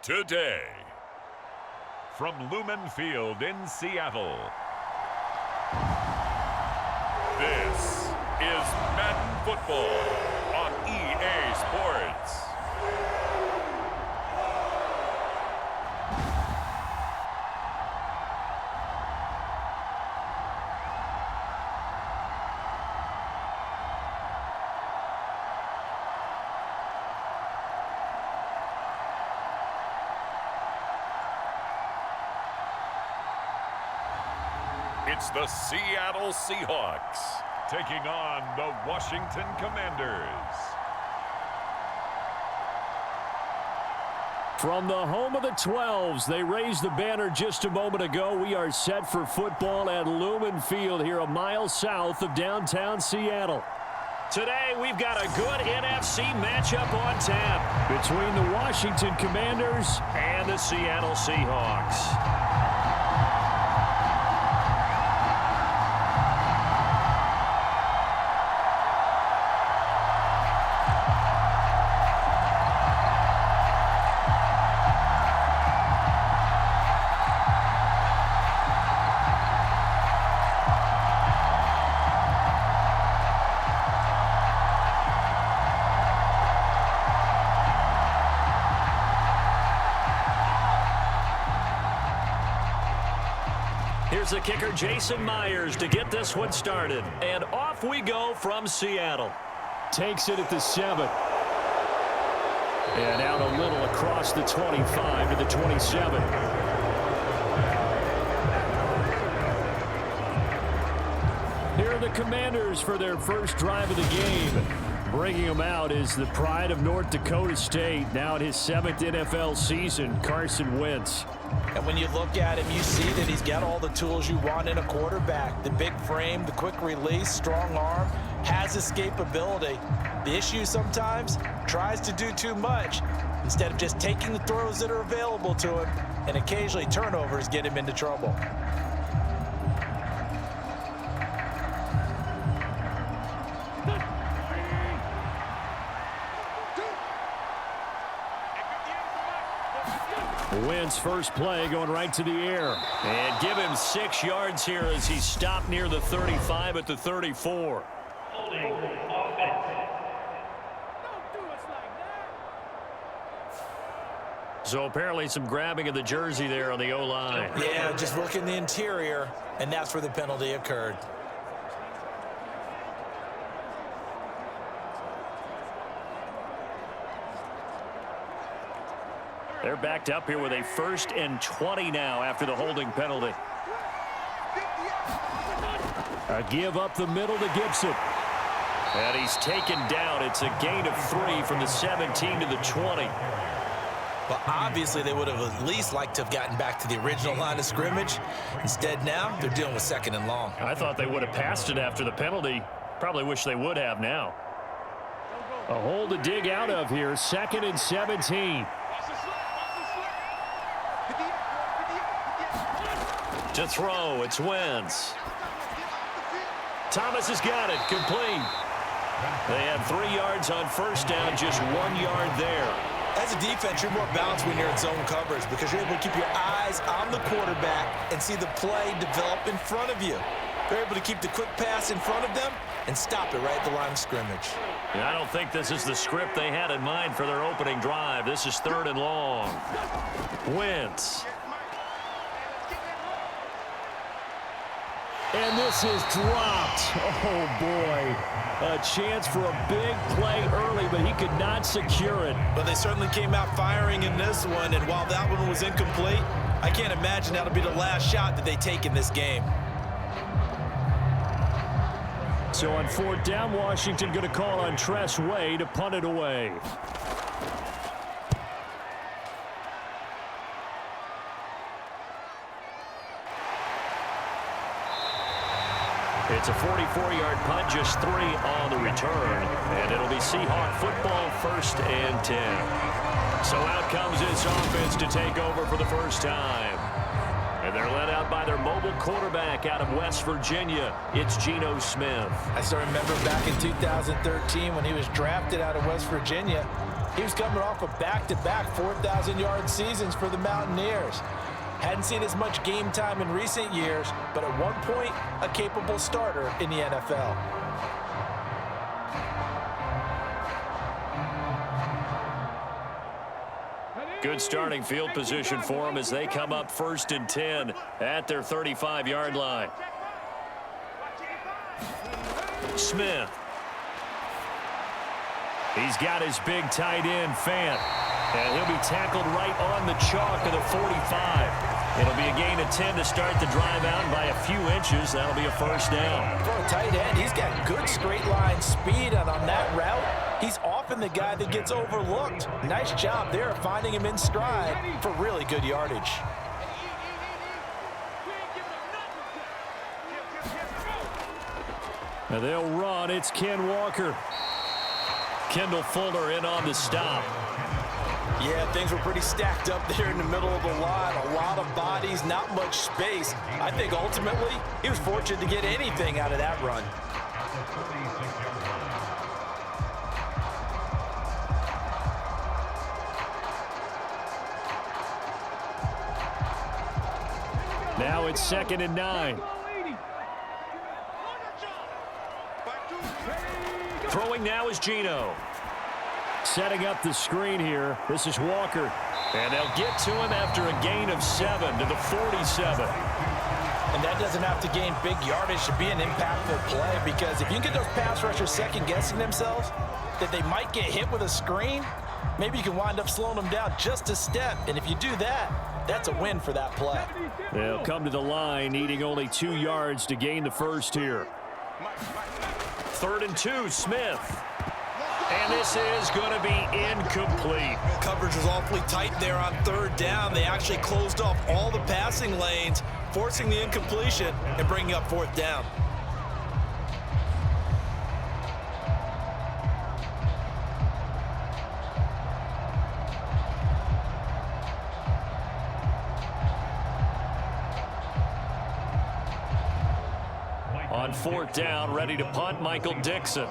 today. From Lumen Field in Seattle, this is Madden Football on EA Sports. It's the Seattle Seahawks taking on the Washington Commanders. From the home of the 12s, they raised the banner just a moment ago. We are set for football at Lumen Field here a mile south of downtown Seattle. Today, we've got a good NFC matchup on tap between the Washington Commanders and the Seattle Seahawks. Here's the kicker, Jason Myers, to get this one started. And off we go from Seattle. Takes it at the 7. And out a little across the 25 to the 27. Here are the Commanders for their first drive of the game. Bringing him out is the pride of North Dakota State, now in his 7th NFL season, Carson Wentz. And when you look at him, you see that he's got all the tools you want in a quarterback. The big frame, the quick release, strong arm, has escapability. The issue sometimes, tries to do too much instead of just taking the throws that are available to him, and occasionally turnovers get him into trouble. Wentz first play going right to the air. And give him 6 yards here as he's stopped near the 35 at the 34. So apparently some grabbing of the jersey there on the O-line. Yeah, just look in the interior, and that's where the penalty occurred. They're backed up here with a 1st and 20 now after the holding penalty. A give up the middle to Gibson. And he's taken down. It's a gain of 3 from the 17 to the 20. Well, obviously they would have at least liked to have gotten back to the original line of scrimmage. Instead now, they're dealing with 2nd and long. I thought they would have passed it after the penalty. Probably wish they would have now. A hole to dig out of here. 2nd and 17. To throw, it's Wentz. Thomas has got it, complete. They had 3 yards on 1st down, just 1 yard there. As a defense, you're more balanced when you're in zone coverage because you're able to keep your eyes on the quarterback and see the play develop in front of you. They're able to keep the quick pass in front of them and stop it right at the line of scrimmage. Yeah, I don't think this is the script they had in mind for their opening drive. This is 3rd and long. Wentz. And this is dropped. Oh, boy. A chance for a big play early, but he could not secure it. But they certainly came out firing in this one, and while that one was incomplete, I can't imagine that'll be the last shot that they take in this game. So on 4th down, Washington going to call on Tress Way to punt it away. It's a 44-yard punt, just 3 on the return. And it'll be Seahawk football, 1st and 10. So out comes this offense to take over for the first time. And they're led out by their mobile quarterback out of West Virginia. It's Geno Smith. I still remember back in 2013 when he was drafted out of West Virginia. He was coming off of back-to-back 4,000-yard seasons for the Mountaineers. Hadn't seen as much game time in recent years, but at one point, a capable starter in the NFL. Good starting field position for them as they come up 1st and 10 at their 35-yard line. Smith. He's got his big tight end, Fant. And he'll be tackled right on the chalk of the 45. It'll be a gain of 10 to start the drive out, and by a few inches, that'll be a first down. For a tight end, he's got good straight line speed, and on that route, he's often the guy that gets overlooked. Nice job there finding him in stride for really good yardage. And they'll run. It's Ken Walker. Kendall Fuller in on the stop. Yeah, things were pretty stacked up there in the middle of the line. A lot of bodies, not much space. I think ultimately he was fortunate to get anything out of that run. Now it's 2nd and 9. Throwing now is Geno. Setting up the screen here. This is Walker. And they'll get to him after a gain of 7 to the 47. And that doesn't have to gain big yardage to be an impactful play, because if you can get those pass rushers second-guessing themselves that they might get hit with a screen, maybe you can wind up slowing them down just a step. And if you do that, that's a win for that play. They'll come to the line, needing only 2 yards to gain the first here. 3rd and 2, Smith. And this is going to be incomplete. Coverage was awfully tight there on 3rd down. They actually closed off all the passing lanes, forcing the incompletion and bringing up 4th down. On 4th down, ready to punt, Michael Dixon.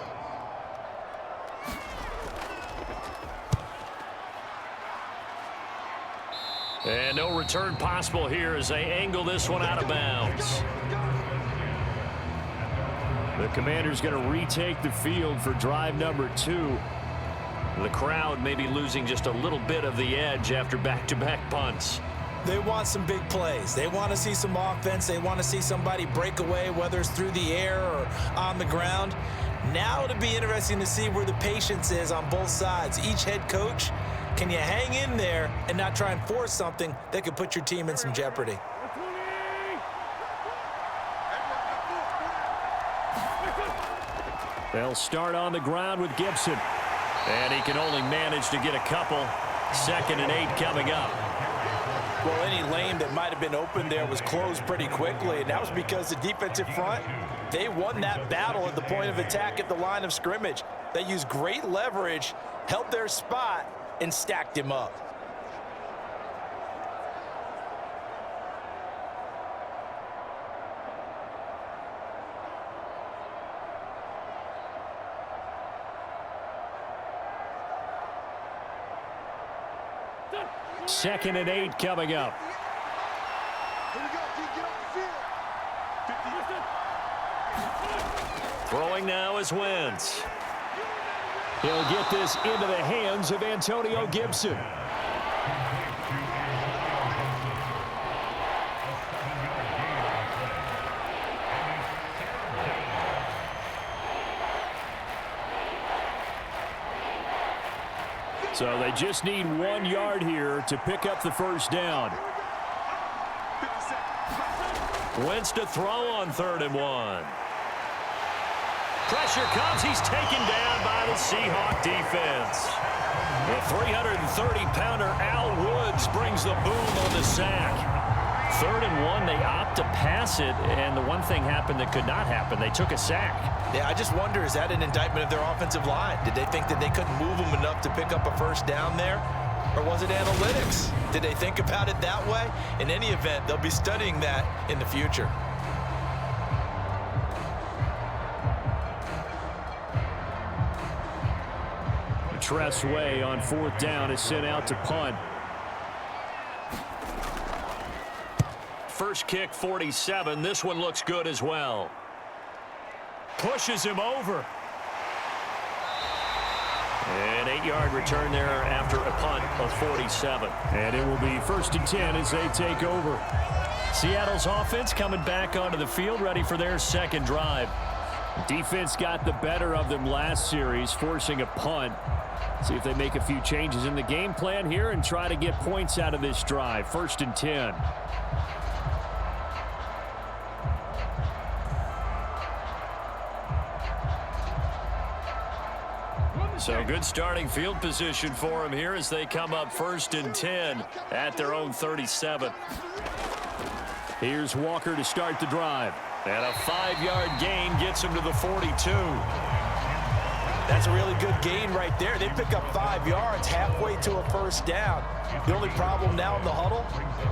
And no return possible here as they angle this one out of bounds. The Commanders going to retake the field for drive number 2. The crowd may be losing just a little bit of the edge after back-to-back punts. They want some big plays. They want to see some offense. They want to see somebody break away, whether it's through the air or on the ground. Now it'll be interesting to see where the patience is on both sides. Each head coach, can you hang in there and not try and force something that could put your team in some jeopardy? They'll start on the ground with Gibson. And he can only manage to get a couple. 2nd and 8 coming up. Well, any lane that might have been open there was closed pretty quickly, and that was because the defensive front, they won that battle at the point of attack at the line of scrimmage. They used great leverage, held their spot, and stacked him up. Second and 8 coming up. Throwing now is Wentz. He'll get this into the hands of Antonio Gibson. So they just need 1 yard here to pick up the first down. Wentz to throw on 3rd and 1. Pressure comes. He's taken down by the Seahawk defense. The 330-pounder Al Woods brings the boom on the sack. 3rd and 1, they opt to pass it, and the one thing happened that could not happen. They took a sack. Yeah, I just wonder, is that an indictment of their offensive line? Did they think that they couldn't move them enough to pick up a first down there? Or was it analytics? Did they think about it that way? In any event, they'll be studying that in the future. Tress Way on 4th down is sent out to punt. First kick, 47. This one looks good as well. Pushes him over. An 8-yard return there after a punt of 47. And it will be 1st and 10 as they take over. Seattle's offense coming back onto the field, ready for their second drive. Defense got the better of them last series, forcing a punt. See if they make a few changes in the game plan here and try to get points out of this drive. 1st and 10. So good starting field position for them here as they come up 1st and 10 at their own 37. Here's Walker to start the drive. And a 5-yard gain gets him to the 42. That's a really good gain right there. They pick up 5 yards halfway to a 1st down. The only problem now in the huddle,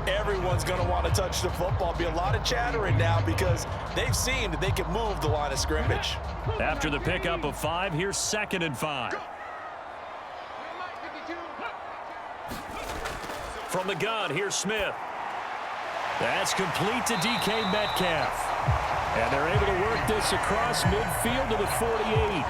everyone's going to want to touch the football. Be a lot of chattering now because they've seen that they can move the line of scrimmage. After the pickup of 5, here's 2nd and 5. From the gun, here's Smith. That's complete to DK Metcalf. And they're able to work this across midfield to the 48.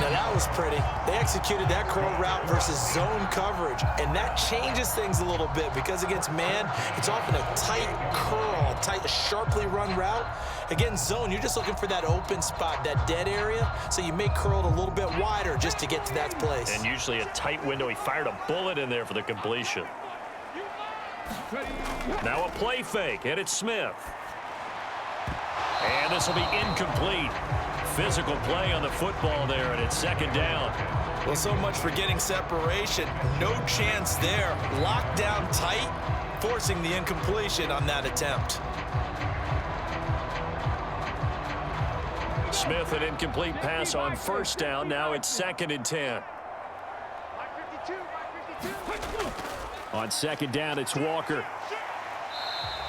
Now that was pretty. They executed that curl route versus zone coverage, and that changes things a little bit because against man, it's often a tight curl, tight, sharply run route. Against zone, you're just looking for that open spot, that dead area, so you may curl it a little bit wider just to get to that place. And usually a tight window. He fired a bullet in there for the completion. Now a play fake, and it's Smith. And this will be incomplete. Physical play on the football there, and it's 2nd down. Well, so much for getting separation. No chance there. Locked down tight, forcing the incompletion on that attempt. Smith, an incomplete pass on 1st down. Now it's 2nd and 10. On 2nd down, it's Walker.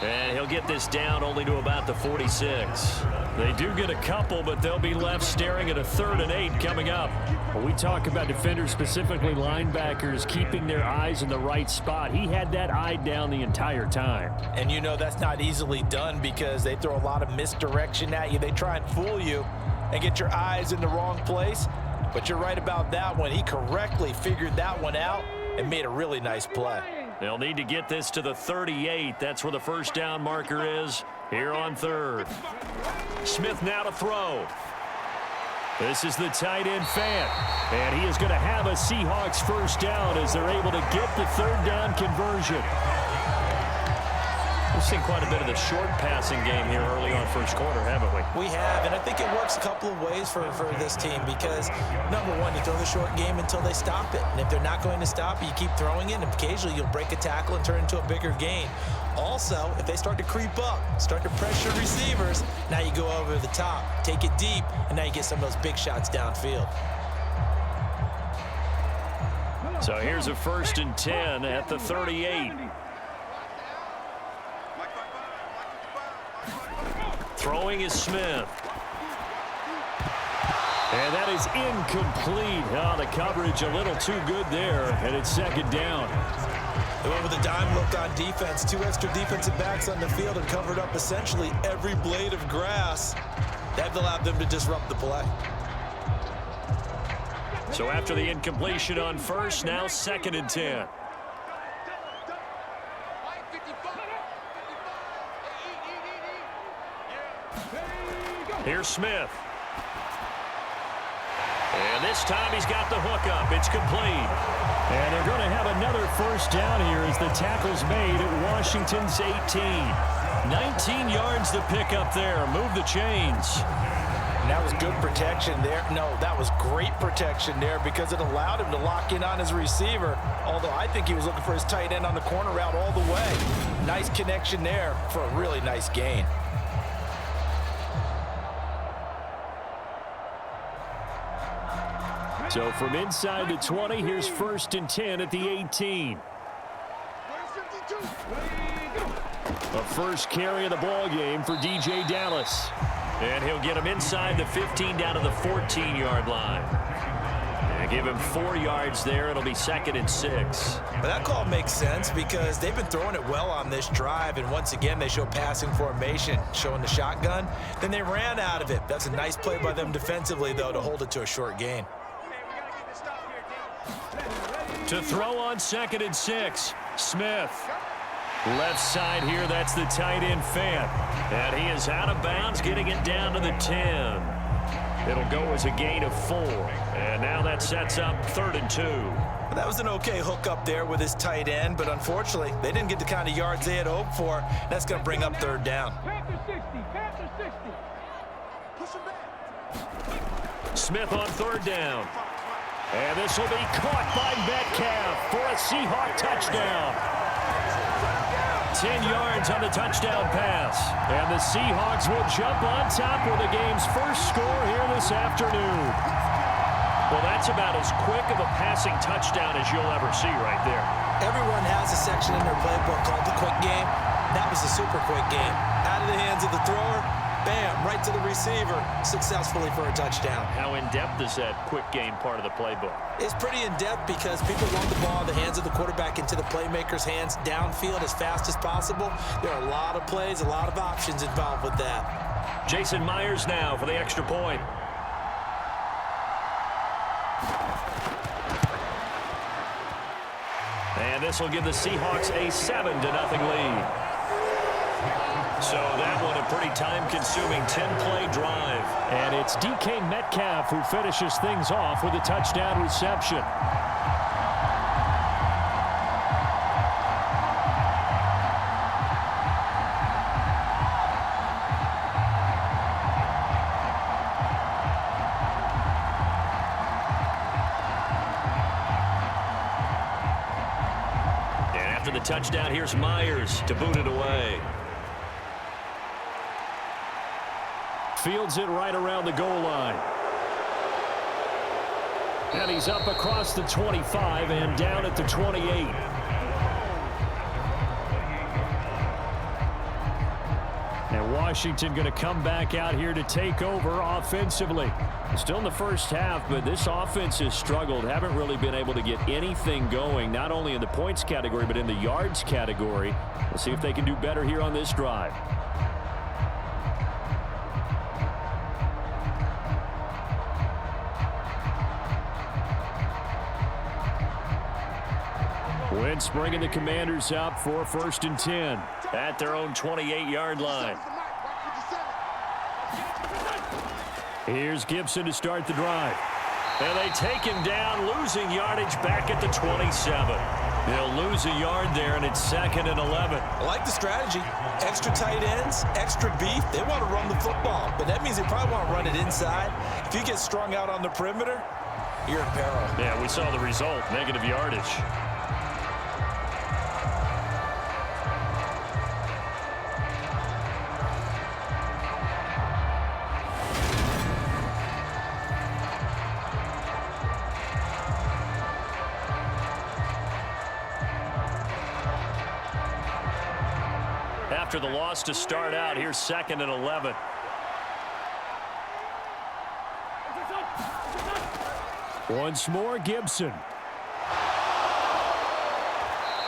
And he'll get this down only to about the 46. They do get a couple, but they'll be left staring at a 3rd and 8 coming up. When we talk about defenders, specifically linebackers, keeping their eyes in the right spot, he had that eye down the entire time. And you know that's not easily done because they throw a lot of misdirection at you. They try and fool you and get your eyes in the wrong place. But you're right about that one. He correctly figured that one out and made a really nice play. They'll need to get this to the 38. That's where the 1st down marker is here on 3rd. Smith now to throw. This is the tight end Fant. And he is going to have a Seahawks 1st down as they're able to get the 3rd down conversion. We've seen quite a bit of the short passing game here early on 1st quarter, haven't we? We have, and I think it works a couple of ways for this team because, number one, you throw the short game until they stop it. And if they're not going to stop it, you keep throwing it, and occasionally you'll break a tackle and turn into a bigger gain. Also, if they start to creep up, start to pressure receivers, now you go over the top, take it deep, and now you get some of those big shots downfield. So here's a 1st and 10 at the 38. Throwing is Smith. And that is incomplete. Oh, the coverage a little too good there, and it's 2nd down. They went with a dime look on defense. 2 extra defensive backs on the field and covered up essentially every blade of grass. That allowed them to disrupt the play. So after the incompletion on 1st, now 2nd and 10. Here's Smith. And this time he's got the hook up. It's complete. And they're going to have another 1st down here as the tackle's made at Washington's 18. 19 yards to pick up there. Move the chains. And that was good protection there. No, that was great protection there because it allowed him to lock in on his receiver. Although I think he was looking for his tight end on the corner route all the way. Nice connection there for a really nice gain. So from inside the 20, here's 1st and 10 at the 18. A first carry of the ball game for DJ Dallas. And he'll get him inside the 15 down to the 14-yard line. They give him 4 yards there. It'll be 2nd and 6. But that call makes sense because they've been throwing it well on this drive, and once again they show passing formation, showing the shotgun. Then they ran out of it. That's a nice play by them defensively, though, to hold it to a short gain. To throw on 2nd and 6, Smith. Left side here, that's the tight end Fant. And he is out of bounds, getting it down to the 10. It'll go as a gain of 4. And now that sets up 3rd and 2. That was an okay hook up there with his tight end, but unfortunately, they didn't get the kind of yards they had hoped for. That's going to bring up 3rd down. Panther 60, Panther 60. Push him back. Smith on 3rd down. And this will be caught by Metcalf for a Seahawk touchdown. 10 yards on the touchdown pass. And the Seahawks will jump on top with the game's first score here this afternoon. Well, that's about as quick of a passing touchdown as you'll ever see right there. Everyone has a section in their playbook called the quick game. That was a super quick game. Out of the hands of the thrower, bam, right to the receiver, successfully for a touchdown. How in-depth is that quick game part of the playbook? It's pretty in-depth because people want the ball in the hands of the quarterback into the playmaker's hands downfield as fast as possible. There are a lot of plays, a lot of options involved with that. Jason Myers now for the extra point. And this will give the Seahawks a 7-0 lead. So that one a pretty time-consuming 10-play drive. And it's DK Metcalf who finishes things off with a touchdown reception. And after the touchdown, here's Myers to boot it away. Fields it right around the goal line. And he's up across the 25 and down at the 28. And Washington going to come back out here to take over offensively. Still in the first half, but this offense has struggled. Haven't really been able to get anything going, not only in the points category, but in the yards category. We'll see if they can do better here on this drive. Wentz bringing the Commanders up for 1st and 10 at their own 28-yard line. Here's Gibson to start the drive. And they take him down, losing yardage back at the 27. They'll lose a yard there, and it's 2nd and 11. I like the strategy. Extra tight ends, extra beef. They want to run the football, but that means they probably want to run it inside. If you get strung out on the perimeter, you're in peril. Yeah, we saw the result, negative yardage. After the loss to start out, here's 2nd and 11. Once more, Gibson.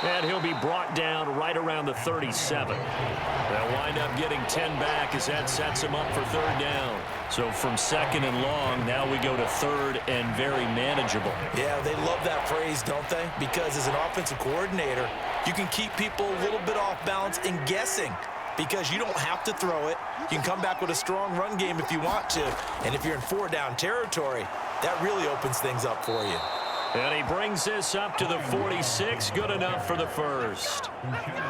And he'll be brought down right around the 37. They'll wind up getting 10 back as that sets him up for 3rd down. So from 2nd and long, now we go to 3rd and very manageable. Yeah, they love that phrase, don't they? Because as an offensive coordinator, you can keep people a little bit off balance and guessing because you don't have to throw it. You can come back with a strong run game if you want to. And if you're in 4-down territory, that really opens things up for you. And he brings this up to the 46. Good enough for the first.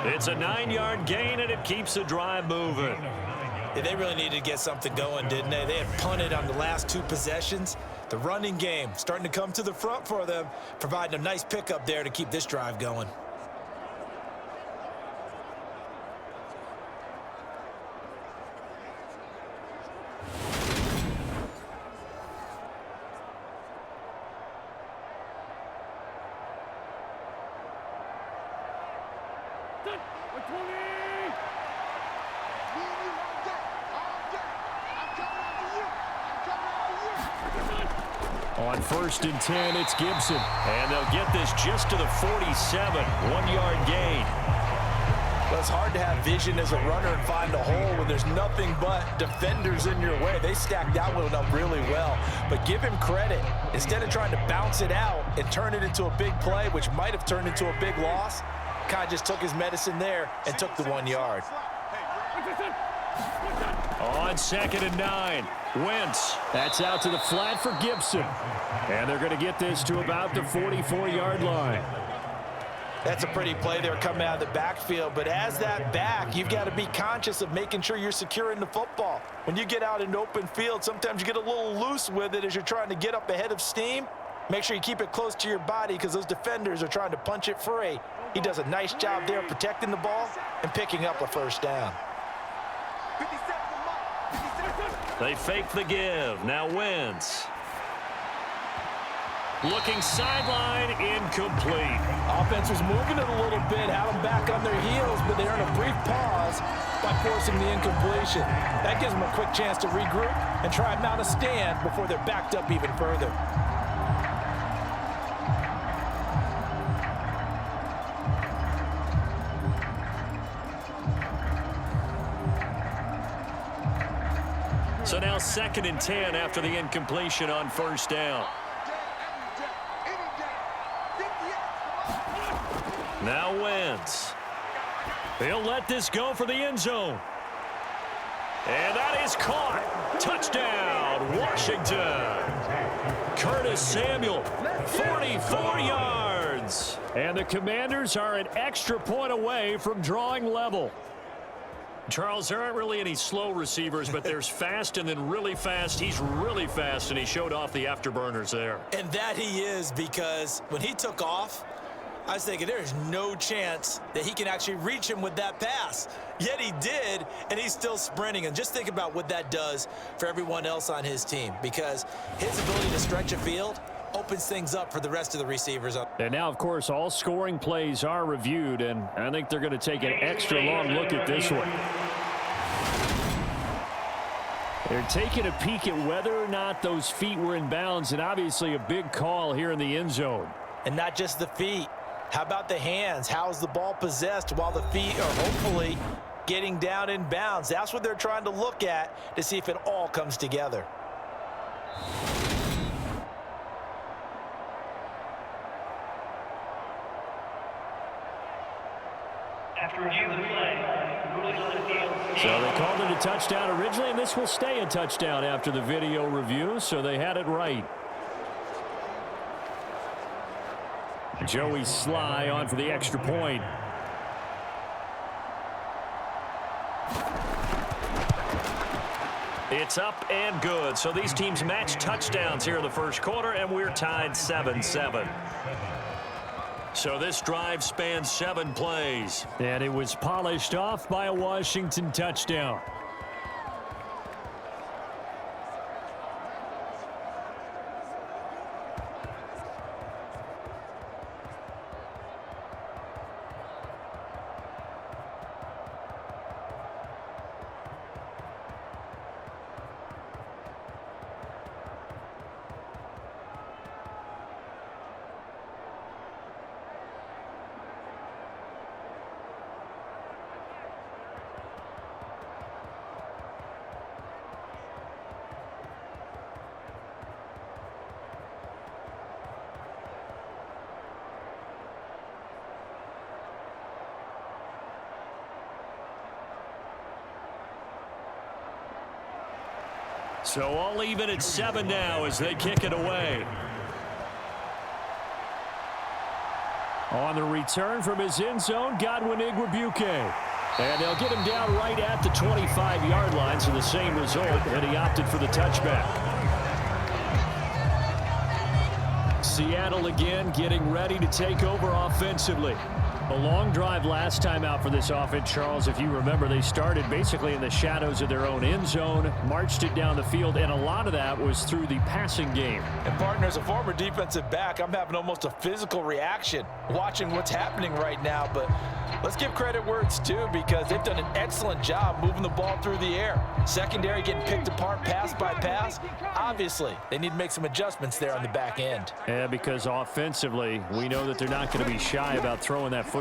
It's a 9-yard gain, and it keeps the drive moving. Yeah, they really needed to get something going, didn't they? They had punted on the last 2 possessions. The running game starting to come to the front for them, providing a nice pickup there to keep this drive going. On 1st and 10, it's Gibson. And they'll get this just to the 47. 1-yard gain. Well, it's hard to have vision as a runner and find a hole when there's nothing but defenders in your way. They stacked that one up really well. But give him credit. Instead of trying to bounce it out and turn it into a big play, which might have turned into a big loss, kind of just took his medicine there and took the 1 yard. On 2nd and 9, Wentz. That's out to the flat for Gibson. And they're going to get this to about the 44-yard line. That's a pretty play there coming out of the backfield. But as that back, you've got to be conscious of making sure you're securing the football. When you get out in open field, sometimes you get a little loose with it as you're trying to get up ahead of steam. Make sure you keep it close to your body because those defenders are trying to punch it free. He does a nice job there protecting the ball and picking up a first down. They fake the give. Now Wentz. Looking sideline, incomplete. Offense was moving it a little bit, had them back on their heels, but they earned a brief pause by forcing the incompletion. That gives them a quick chance to regroup and try and mount a stand before they're backed up even further. So now 2nd and 10 after the incompletion on 1st down. Now Wentz. He'll let this go for the end zone. And that is caught. Touchdown, Washington. Curtis Samuel, 44 yards. And the Commanders are an extra point away from drawing level. Charles, there aren't really any slow receivers, but there's fast and then really fast. He's really fast, and he showed off the afterburners there. And that he is, because when he took off, I was thinking there's no chance that he can actually reach him with that pass. Yet he did, and he's still sprinting. And just think about what that does for everyone else on his team, because his ability to stretch a field opens things up for the rest of the receivers. And now, of course, all scoring plays are reviewed, and I think they're going to take an extra long look at this one. They're taking a peek at whether or not those feet were in bounds, and obviously a big call here in the end zone. And not just the feet. How about the hands? How's the ball possessed while the feet are hopefully getting down in bounds? That's what they're trying to look at to see if it all comes together. After review of the play, rulings on the field. So they called it a touchdown originally, and this will stay a touchdown after the video review, so they had it right. Joey Sly on for the extra point. It's up and good. So these teams match touchdowns here in the first quarter, and we're tied 7-7. So this drive spans 7 plays. And it was polished off by a Washington touchdown. So all even at 7 now as they kick it away. On the return from his end zone, Godwin Igwebuike. And they'll get him down right at the 25-yard line, so the same result, and he opted for the touchback. Seattle again getting ready to take over offensively. A long drive last time out for this offense, Charles. If you remember, they started basically in the shadows of their own end zone, marched it down the field, and a lot of that was through the passing game. And partner, as a former defensive back, I'm having almost a physical reaction watching what's happening right now. But let's give credit where it's due, because they've done an excellent job moving the ball through the air. Secondary getting picked apart pass by pass. Obviously, they need to make some adjustments there on the back end. Yeah, because offensively, we know that they're not going to be shy about throwing that football.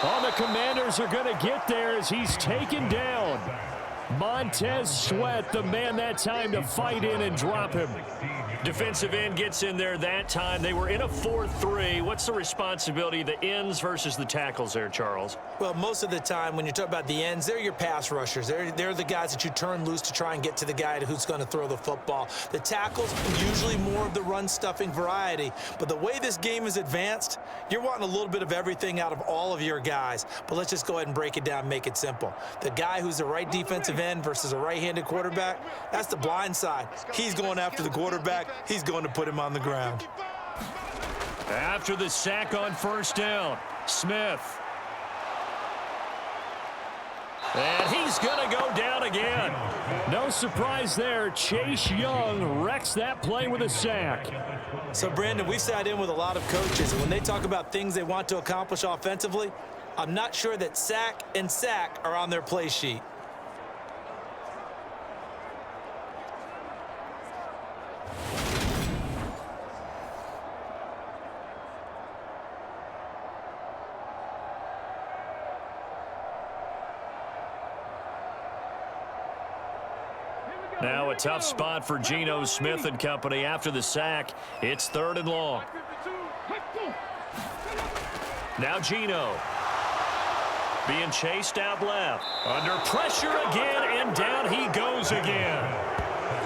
Oh, the Commanders are going to get there as he's taken down. Montez Sweat, the man that time to fight in and drop him. Defensive end gets in there that time. They were in a 4-3. What's the responsibility of the ends versus the tackles there, Charles? Well, most of the time when you talk about the ends, they're your pass rushers. They're the guys that you turn loose to try and get to the guy who's going to throw the football. The tackles, usually more of the run-stuffing variety. But the way this game is advanced, you're wanting a little bit of everything out of all of your guys. But let's just go ahead and break it down and make it simple. The guy who's the right defensive end versus a right-handed quarterback, that's the blind side. He's going after the quarterback. He's going to put him on the ground. After the sack on first down, Smith. And he's going to go down again. No surprise there. Chase Young wrecks that play with a sack. So, Brandon, we've sat in with a lot of coaches, and when they talk about things they want to accomplish offensively, I'm not sure that sack and sack are on their play sheet. Now a tough spot for Geno Smith and company after the sack. It's 3rd and long. Now Geno being chased out left. Under pressure again, and down he goes again.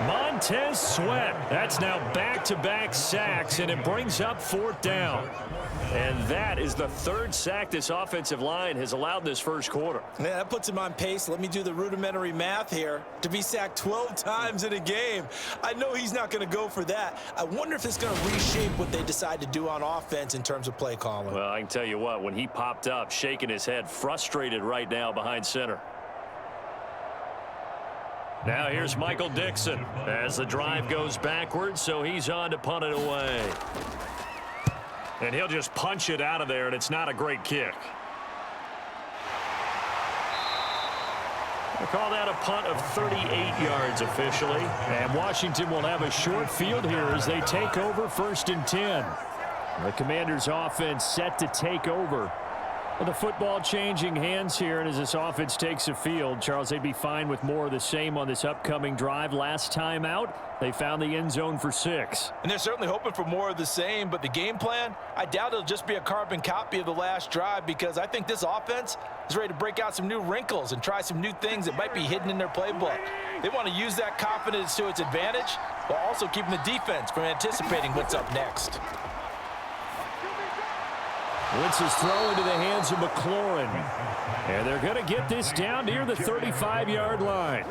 Montez Sweat. That's now back-to-back sacks, and it brings up 4th down. And that is the 3rd sack this offensive line has allowed this first quarter. Man, that puts him on pace. Let me do the rudimentary math here. To be sacked 12 times in a game, I know he's not going to go for that. I wonder if it's going to reshape what they decide to do on offense in terms of play calling. Well, I can tell you what, when he popped up, shaking his head, frustrated right now behind center. Now here's Michael Dixon as the drive goes backwards, so he's on to punt it away. And he'll just punch it out of there, and it's not a great kick. We'll call that a punt of 38 yards officially. And Washington will have a short field here as they take over 1st and 10. The Commanders' offense set to take over. Well, the football changing hands here, and as this offense takes the field, Charles, they'd be fine with more of the same on this upcoming drive. Last time out, they found the end zone for 6. And they're certainly hoping for more of the same, but the game plan, I doubt it'll just be a carbon copy of the last drive, because I think this offense is ready to break out some new wrinkles and try some new things that might be hidden in their playbook. They want to use that confidence to its advantage while also keeping the defense from anticipating what's up next. Wentz's throw into the hands of McLaurin. And they're going to get this down near the 35-yard line.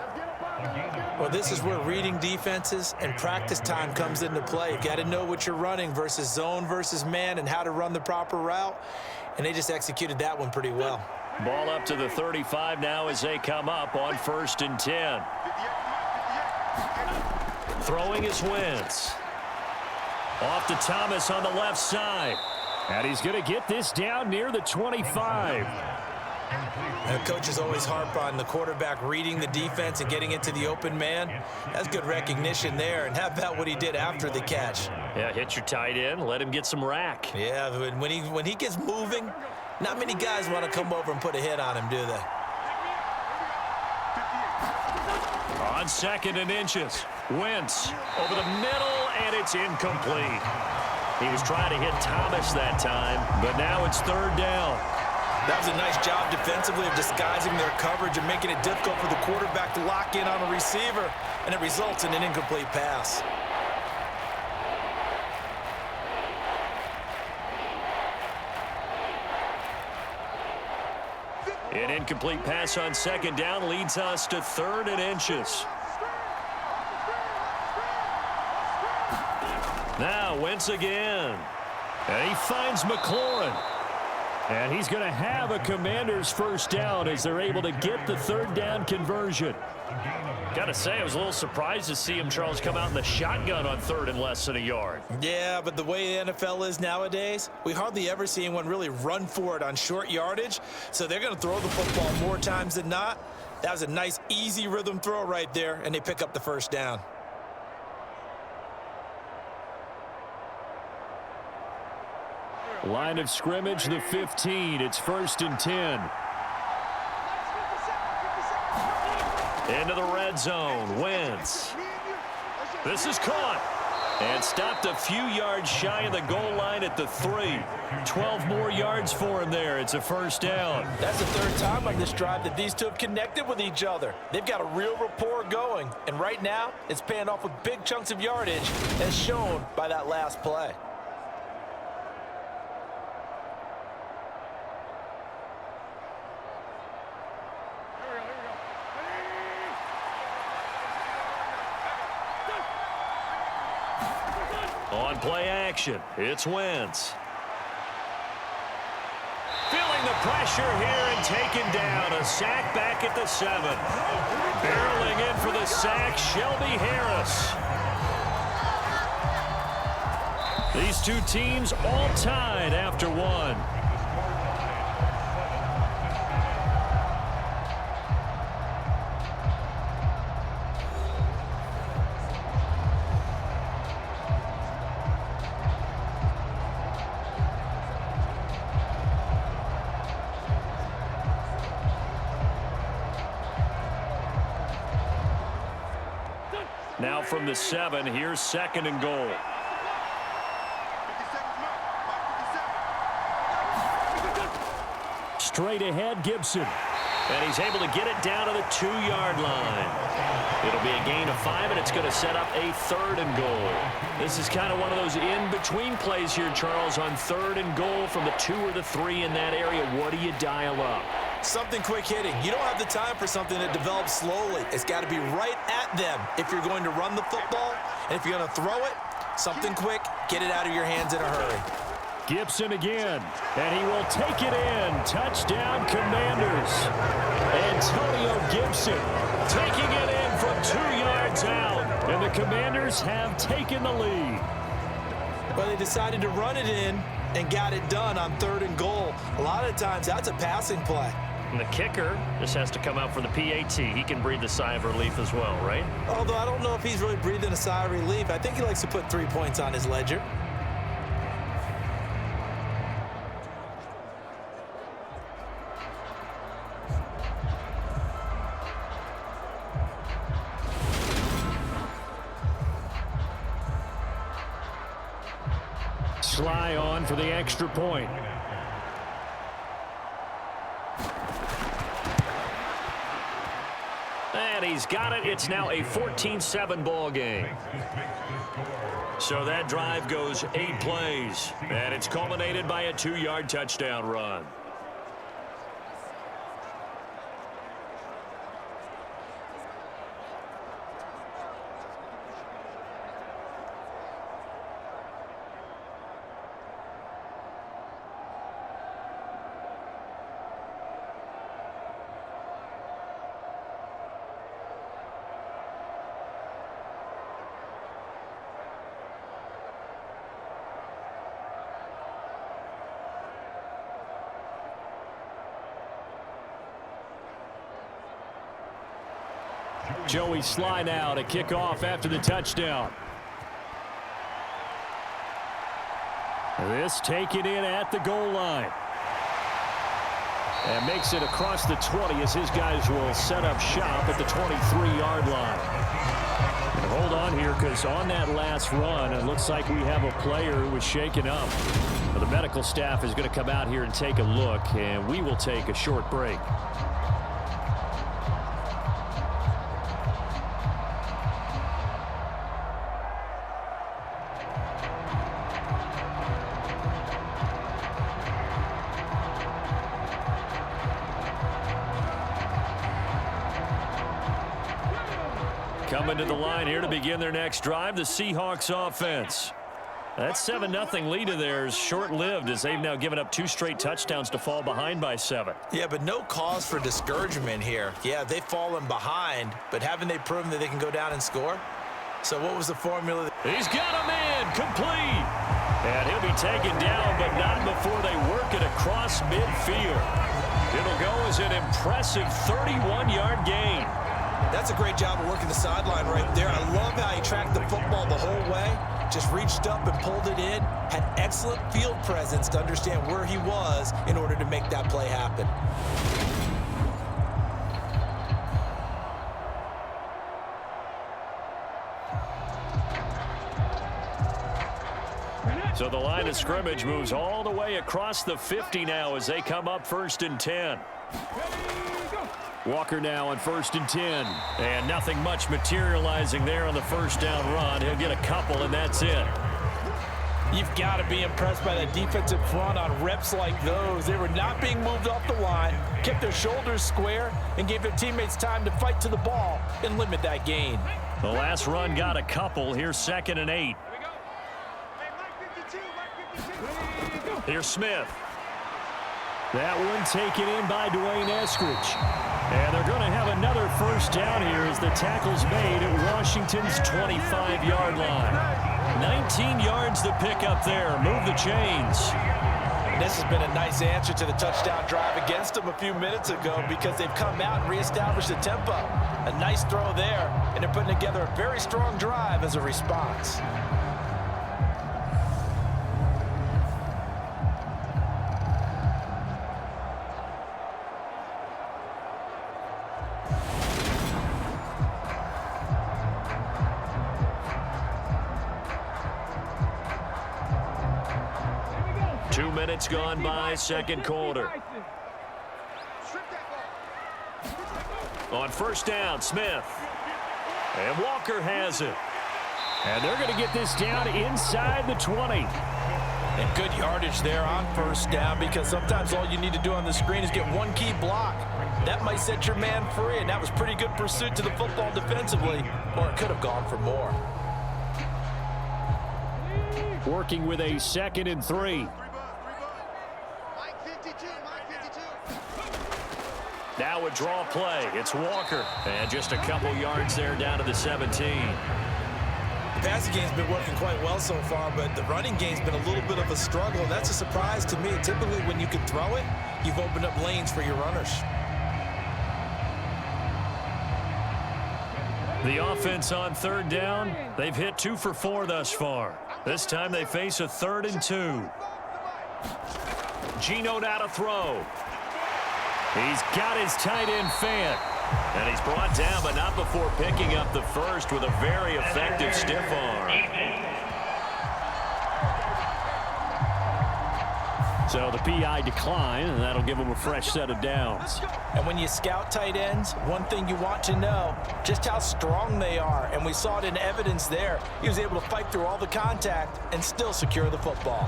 Well, this is where reading defenses and practice time comes into play. You've got to know what you're running versus zone versus man and how to run the proper route. And they just executed that one pretty well. Ball up to the 35 now as they come up on 1st and 10. Throwing is Wentz. Off to Thomas on the left side. And he's going to get this down near the 25. And coaches always harp on the quarterback reading the defense and getting into the open man. That's good recognition there. And how about what he did after the catch? Yeah, hit your tight end, let him get some rack. Yeah, when he gets moving, not many guys want to come over and put a hit on him, do they? On 2nd and inches, Wentz over the middle, and it's incomplete. He was trying to hit Thomas that time, but now it's 3rd down. That was a nice job defensively of disguising their coverage and making it difficult for the quarterback to lock in on a receiver, and it results in an incomplete pass. An incomplete pass on 2nd down leads us to 3rd and inches. Now Wentz again. And he finds McLaurin. And he's going to have a Commanders first down as they're able to get the third down conversion. Got to say, I was a little surprised to see him, Charles, come out in the shotgun on third and less than a yard. Yeah, but the way the NFL is nowadays, we hardly ever see anyone really run for it on short yardage. So they're going to throw the football more times than not. That was a nice, easy rhythm throw right there, and they pick up the first down. Line of scrimmage, the 15. It's 1st and 10. Into the red zone. Wentz. This is caught. And stopped a few yards shy of the goal line at the 3. 12 more yards for him there. It's a first down. That's the third time on this drive that these two have connected with each other. They've got a real rapport going. And right now, it's paying off with big chunks of yardage, as shown by that last play. On play action, it's Wentz. Feeling the pressure here and taken down. A sack back at the 7. Barreling in for the sack, Shelby Harris. These two teams all tied after one. Now from the 7, here's 2nd and goal. Straight ahead, Gibson. And he's able to get it down to the 2-yard line. It'll be a gain of 5, and it's going to set up a 3rd and goal. This is kind of one of those in-between plays here, Charles, on 3rd and goal from the 2 or the 3 in that area. What do you dial up? Something quick hitting. You don't have the time for something that develops slowly. It's got to be right at them if you're going to run the football. And if you're going to throw it, something quick, get it out of your hands in a hurry. Gibson again, and he will take it in. Touchdown, Commanders. Antonio Gibson taking it in from 2 yards out, and the Commanders have taken the lead. Well, they decided to run it in and got it done on 3rd and goal. A lot of times, that's a passing play. And the kicker just has to come out for the PAT. He can breathe a sigh of relief as well, right? Although I don't know if he's really breathing a sigh of relief. I think he likes to put 3 points on his ledger. Sly on for the extra point. And he's got it. It's now a 14-7 ball game. So that drive goes 8 plays, and it's culminated by a 2-yard touchdown run. Joey Sly now to kick off after the touchdown. This taken in at the goal line. And makes it across the 20 as his guys will set up shop at the 23-yard line. And hold on here, because on that last run, it looks like we have a player who was shaken up. But the medical staff is going to come out here and take a look, and we will take a short break. Coming to the line here to begin their next drive, the Seahawks offense. That 7-0 lead of theirs short-lived as they've now given up 2 straight touchdowns to fall behind by 7. Yeah, but no cause for discouragement here. Yeah, they've fallen behind, but haven't they proven that they can go down and score? So what was the formula? He's got a man complete. And he'll be taken down, but not before they work it across midfield. It'll go as an impressive 31-yard gain. That's a great job of working the sideline right there. I love how he tracked the football the whole way. Just reached up and pulled it in. Had excellent field presence to understand where he was in order to make that play happen. So the line of scrimmage moves all the way across the 50 now as they come up 1st and 10. Walker now on 1st and 10. And nothing much materializing there on the first down run. He'll get a couple, and that's it. You've got to be impressed by that defensive front on reps like those. They were not being moved off the line, kept their shoulders square, and gave their teammates time to fight to the ball and limit that gain. The last run got a couple. Here's 2nd and 8. Here's Smith. That one taken in by Dwayne Eskridge. And they're going to have another first down here as the tackle's made at Washington's 25-yard line. 19 yards to pick up there. Move the chains. And this has been a nice answer to the touchdown drive against them a few minutes ago because they've come out and reestablished the tempo. A nice throw there, and they're putting together a very strong drive as a response. Minutes gone by, second quarter. On first down, Smith. And Walker has it. And they're going to get this down inside the 20. And good yardage there on first down because sometimes all you need to do on the screen is get one key block. That might set your man free, and that was pretty good pursuit to the football defensively, or it could have gone for more. Working with a 2nd and 3. Now a draw play. It's Walker. And just a couple yards there down to the 17. The passing game's been working quite well so far, but the running game's been a little bit of a struggle. That's a surprise to me. Typically, when you can throw it, you've opened up lanes for your runners. The offense on 3rd down, they've hit 2 for 4 thus far. This time they face a 3rd and 2. Geno now to throw. He's got his tight end Fant. And he's brought down, but not before picking up the first with a very effective stiff arm. So the PI decline, and that'll give him a fresh set of downs. And when you scout tight ends, one thing you want to know, just how strong they are. And we saw it in evidence there. He was able to fight through all the contact and still secure the football.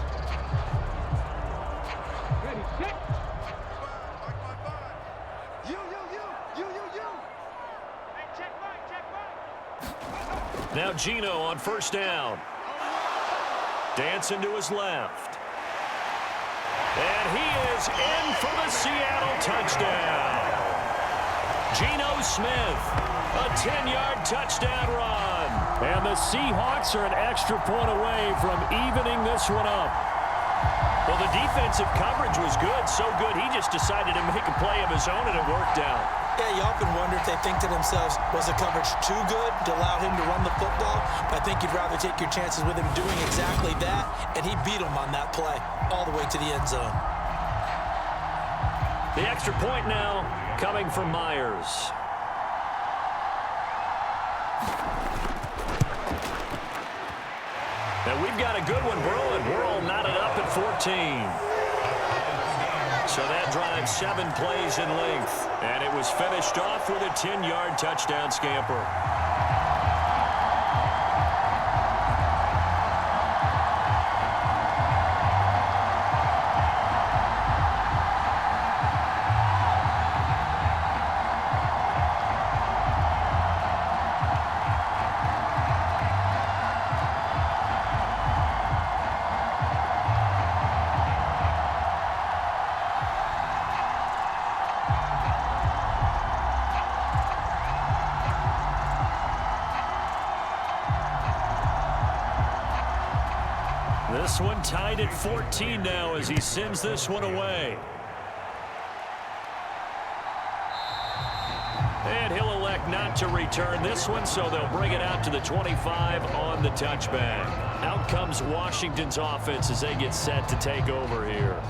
Now Geno on first down. Dancing to his left. And he is in for the Seattle touchdown. Geno Smith, a 10-yard touchdown run. And the Seahawks are an extra point away from evening this one up. Well, the defensive coverage was good, so good he just decided to make a play of his own, and it worked out. Yeah, you often wonder if they think to themselves, was the coverage too good to allow him to run the football? I think you'd rather take your chances with him doing exactly that, and he beat him on that play all the way to the end zone. The extra point now coming from Myers. And we've got a good one brewing. We're all knotted up at 14. So that drives 7 plays in length. And it was finished off with a 10-yard touchdown scamper. This one tied at 14 now as he sends this one away. And he'll elect not to return this one, so they'll bring it out to the 25 on the touchback. Out comes Washington's offense as they get set to take over here.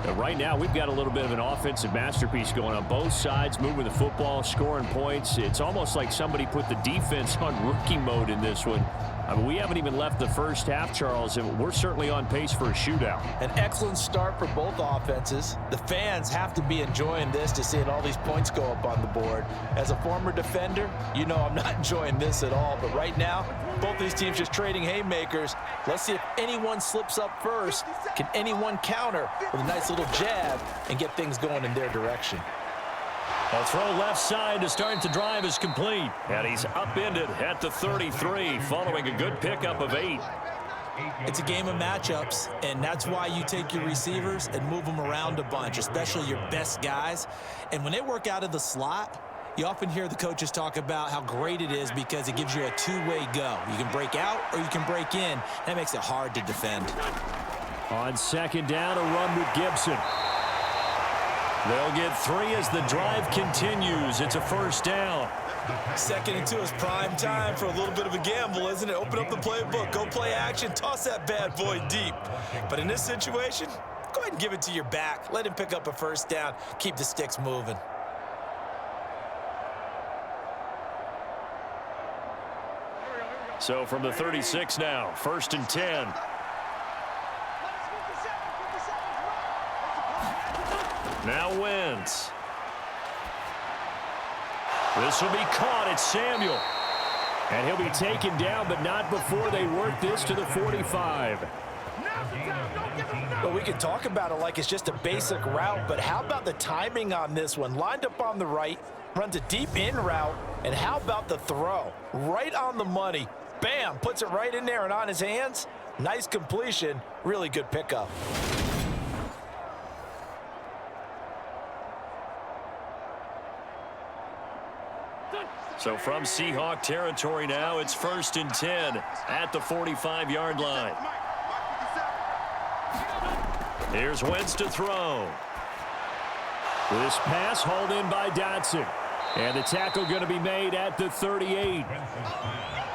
And right now, we've got a little bit of an offensive masterpiece going on both sides, moving the football, scoring points. It's almost like somebody put the defense on rookie mode in this one. I mean, we haven't even left the first half, Charles, and we're certainly on pace for a shootout. An excellent start for both offenses. The fans have to be enjoying this to seeing all these points go up on the board. As a former defender, you know I'm not enjoying this at all. But right now, both these teams just trading haymakers. Let's see if anyone slips up first. Can anyone counter with a nice little jab and get things going in their direction? A throw left side to start the drive is complete. And he's upended at the 33 following a good pickup of 8. It's a game of matchups, and that's why you take your receivers and move them around a bunch, especially your best guys. And when they work out of the slot, you often hear the coaches talk about how great it is because it gives you a two-way go. You can break out or you can break in. That makes it hard to defend. On second down, a run with Gibson. They'll get 3 as the drive continues. It's a first down. 2nd and 2 is prime time for a little bit of a gamble, isn't it? Open up the playbook, go play action, toss that bad boy deep. But in this situation, go ahead and give it to your back. Let him pick up a first down. Keep the sticks moving. So from the 36 now, 1st and 10. Now Wentz. This will be caught. It's Samuel. And he'll be taken down, but not before they work this to the 45. Well, we can talk about it like it's just a basic route, but how about the timing on this one? Lined up on the right, runs a deep in route, and how about the throw? Right on the money. Bam, puts it right in there and on his hands. Nice completion, really good pickup. So from Seahawk territory now, it's 1st and 10 at the 45-yard line. Here's Wentz to throw. This pass hauled in by Dotson. And the tackle going to be made at the 38.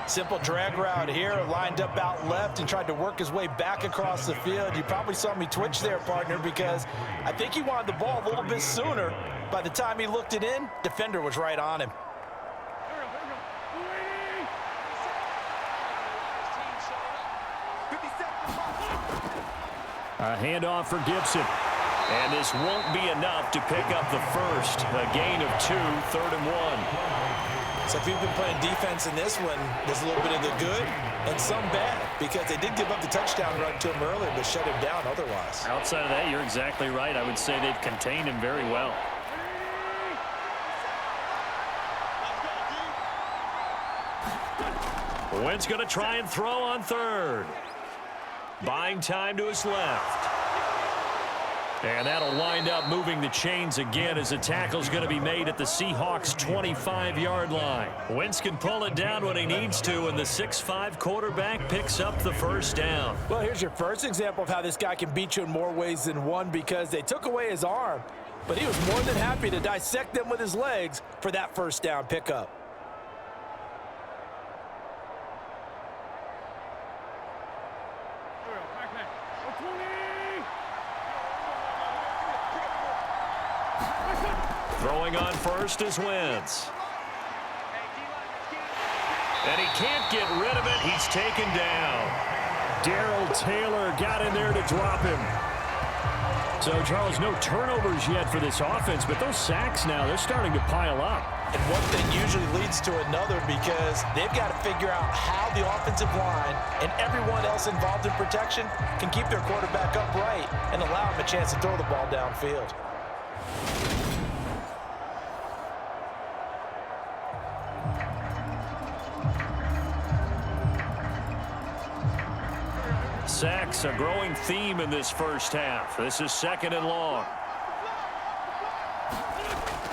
Simple drag route here, lined up out left and tried to work his way back across the field. You probably saw me twitch there, partner, because I think he wanted the ball a little bit sooner. By the time he looked it in, defender was right on him. A handoff for Gibson. And this won't be enough to pick up the first. A gain of 2, 3rd and 1. So if you've been playing defense in this one, there's a little bit of the good and some bad, because they did give up the touchdown run to him earlier, but shut him down otherwise. Outside of that, you're exactly right. I would say they've contained him very well. Wentz going to try and throw on 3rd. Buying time to his left. And that'll wind up moving the chains again as the tackle's going to be made at the Seahawks' 25-yard line. Wentz can pull it down when he needs to, and the 6'5" quarterback picks up the first down. Well, here's your first example of how this guy can beat you in more ways than one, because they took away his arm, but he was more than happy to dissect them with his legs for that first down pickup. Throwing on first is Wentz. And he can't get rid of it. He's taken down. Darrell Taylor got in there to drop him. So, Charles, no turnovers yet for this offense, but those sacks now, they're starting to pile up. And one thing usually leads to another, because they've got to figure out how the offensive line and everyone else involved in protection can keep their quarterback upright and allow him a chance to throw the ball downfield. Sacks, a growing theme in this first half. This is 2nd and long.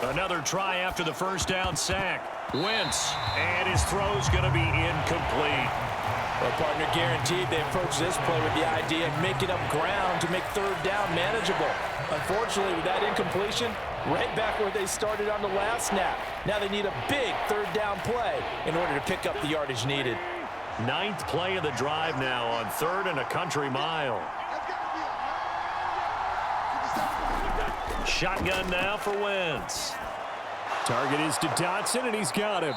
Another try after the first down sack. Wentz, and his throw's going to be incomplete. Well, partner, guaranteed they approach this play with the idea of making up ground to make third down manageable. Unfortunately, with that incompletion, right back where they started on the last snap. Now they need a big third down play in order to pick up the yardage needed. 9th play of the drive now on 3rd and a country mile. Shotgun now for Wentz. Target is to Dotson, and he's got him.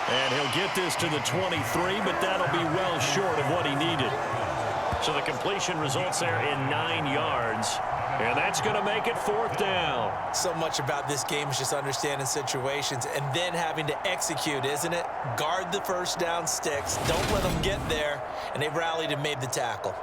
And he'll get this to the 23, but that'll be well short of what he needed. So the completion results there in 9 yards. And that's going to make it 4th down. So much about this game is just understanding situations and then having to execute, isn't it? Guard the first down sticks. Don't let them get there. And they rallied and made the tackle.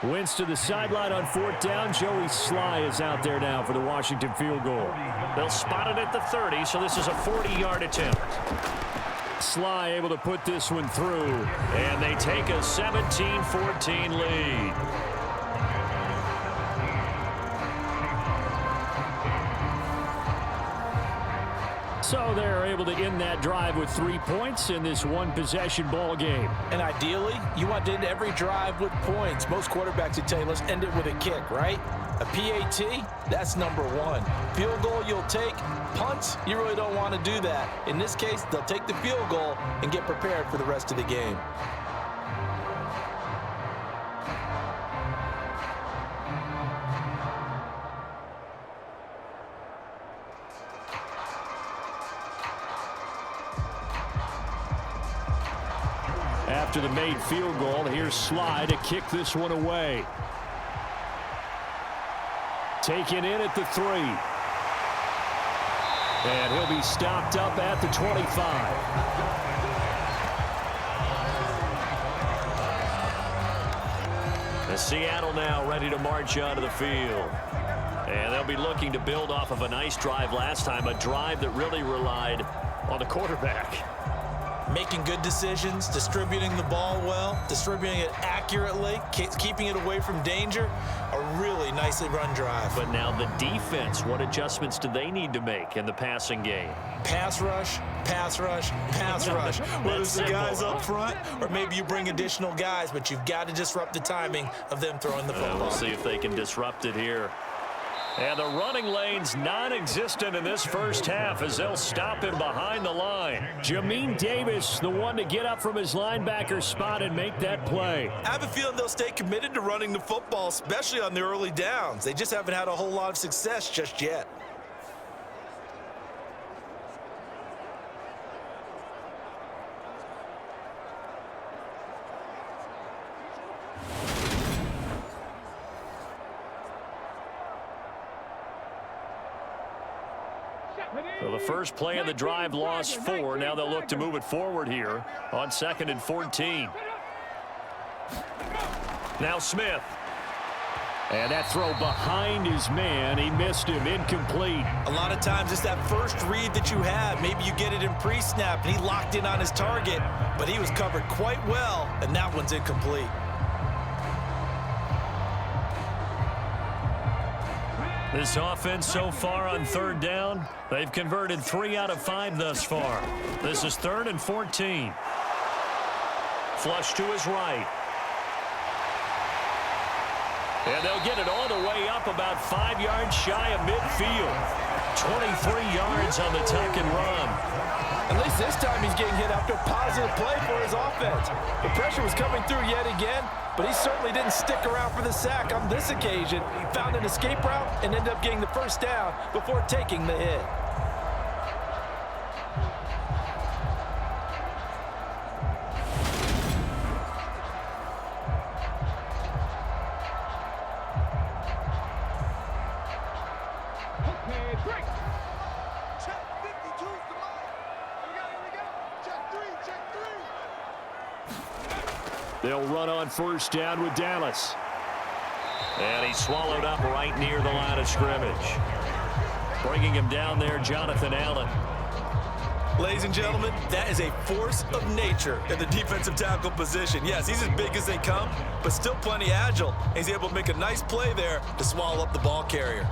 Wentz to the sideline on 4th down. Joey Sly is out there now for the Washington field goal. They'll spot it at the 30, so this is a 40-yard attempt. Sly able to put this one through. And they take a 17-14 lead. So they're able to end that drive with 3 points in this one-possession ball game. And ideally, you want to end every drive with points. Most quarterbacks would tell you, let's end it with a kick, right? A PAT, that's number 1. Field goal you'll take. Punts, you really don't want to do that. In this case, they'll take the field goal and get prepared for the rest of the game. After the made field goal, here's Sly to kick this one away. Taken in at the 3. And he'll be stopped up at the 25. Seattle now ready to march onto the field. And they'll be looking to build off of a nice drive last time, a drive that really relied on the quarterback. Making good decisions, distributing the ball well, distributing it accurately, keeping it away from danger. A really nicely run drive. But now the defense, what adjustments do they need to make in the passing game? Pass rush, pass rush, pass rush. Whether it's the guys up front or maybe you bring additional guys, but you've got to disrupt the timing of them throwing the football. We'll see if they can disrupt it here. And the running lane's non-existent in this first half as they'll stop him behind the line. Jamin Davis, the one to get up from his linebacker spot and make that play. I have a feeling they'll stay committed to running the football, especially on the early downs. They just haven't had a whole lot of success just yet. So the first play of the drive lost 4. Now they'll look to move it forward here on 2nd and 14. Now Smith. And that throw behind his man. He missed him. Incomplete. A lot of times it's that first read that you have. Maybe you get it in pre-snap and he locked in on his target, but he was covered quite well, and that one's incomplete. This offense so far on 3rd down, they've converted 3 out of 5 thus far. This is 3rd and 14. Flush to his right. And they'll get it all the way up about 5 yards shy of midfield. 23 yards on the tuck and run. At least this time he's getting hit after a positive play for his offense. The pressure was coming through yet again, but he certainly didn't stick around for the sack on this occasion. Found an escape route and ended up getting the first down before taking the hit. They'll run on 1st down with Dallas. And he's swallowed up right near the line of scrimmage. Bringing him down there, Jonathan Allen. Ladies and gentlemen, that is a force of nature in the defensive tackle position. Yes, he's as big as they come, but still plenty agile. He's able to make a nice play there to swallow up the ball carrier.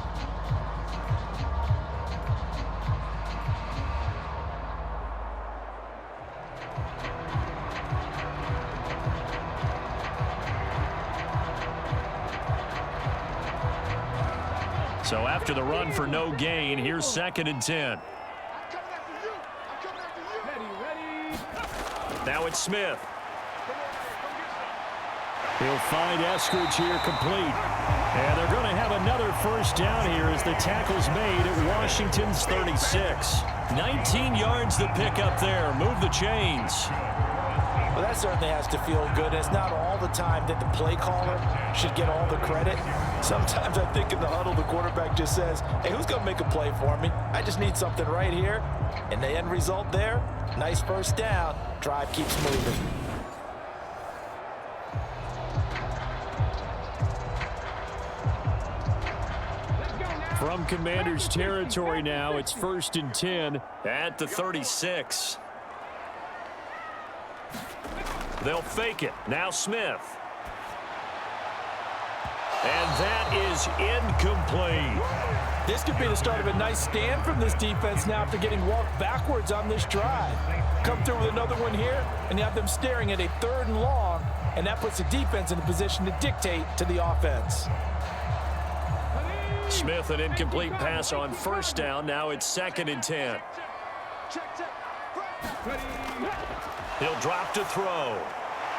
So after the run for no gain, here's 2nd and 10. Now it's Smith. He'll find Eskridge here complete. And they're going to have another first down here as the tackle's made at Washington's 36. 19 yards to pick up there. Move the chains. Well, that certainly has to feel good. It's not all the time that the play caller should get all the credit. Sometimes I think in the huddle, the quarterback just says, hey, who's going to make a play for me? I just need something right here. And the end result there, nice first down. Drive keeps moving. From Commanders territory now, it's 1st and 10 at the 36. They'll fake it. Now Smith. And that is incomplete. This could be the start of a nice stand from this defense now after getting walked backwards on this drive. Come through with another one here, and you have them staring at a 3rd and long, and that puts the defense in a position to dictate to the offense. Smith, an incomplete pass on first down. Now it's 2nd and 10. He'll drop to throw.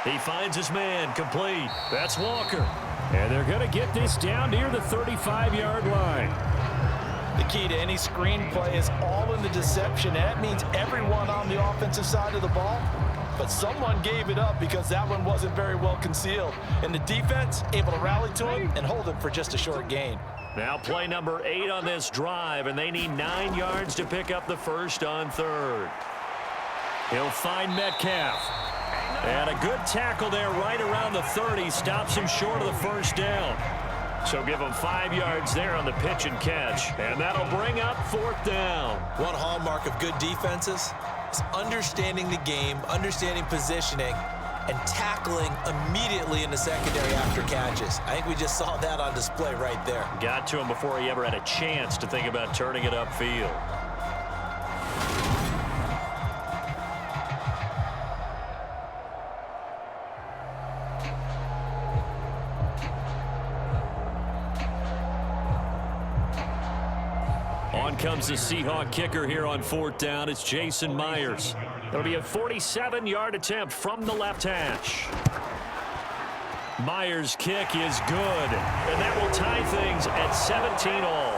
He finds his man complete. That's Walker. And they're going to get this down near the 35-yard line. The key to any screen play is all in the deception. That means everyone on the offensive side of the ball. But someone gave it up because that one wasn't very well concealed. And the defense able to rally to him and hold him for just a short gain. Now play number 8 on this drive, and they need 9 yards to pick up the first on 3rd. He'll find Metcalf. And a good tackle there right around the 30. Stops him short of the first down. So give him 5 yards there on the pitch and catch. And that'll bring up 4th down. One hallmark of good defenses is understanding the game, understanding positioning, and tackling immediately in the secondary after catches. I think we just saw that on display right there. Got to him before he ever had a chance to think about turning it upfield. On comes the Seahawk kicker here on 4th down. It's Jason Myers. It'll be a 47-yard attempt from the left hash. Myers' kick is good, and that will tie things at 17 all.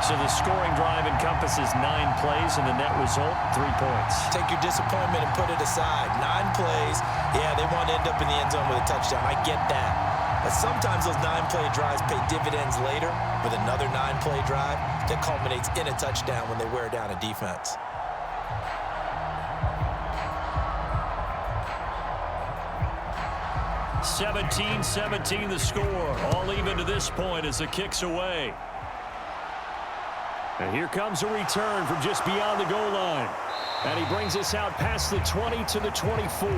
So the scoring drive encompasses 9 plays, and the net result, 3 points. Take your disappointment and put it aside. 9 plays. Yeah, they want to end up in the end zone with a touchdown. I get that. But sometimes those 9-play drives pay dividends later with another 9-play drive that culminates in a touchdown when they wear down a defense. (17-17) the score. All even to this point as the kick's away. And here comes a return from just beyond the goal line. And he brings us out past the 20 to the 24.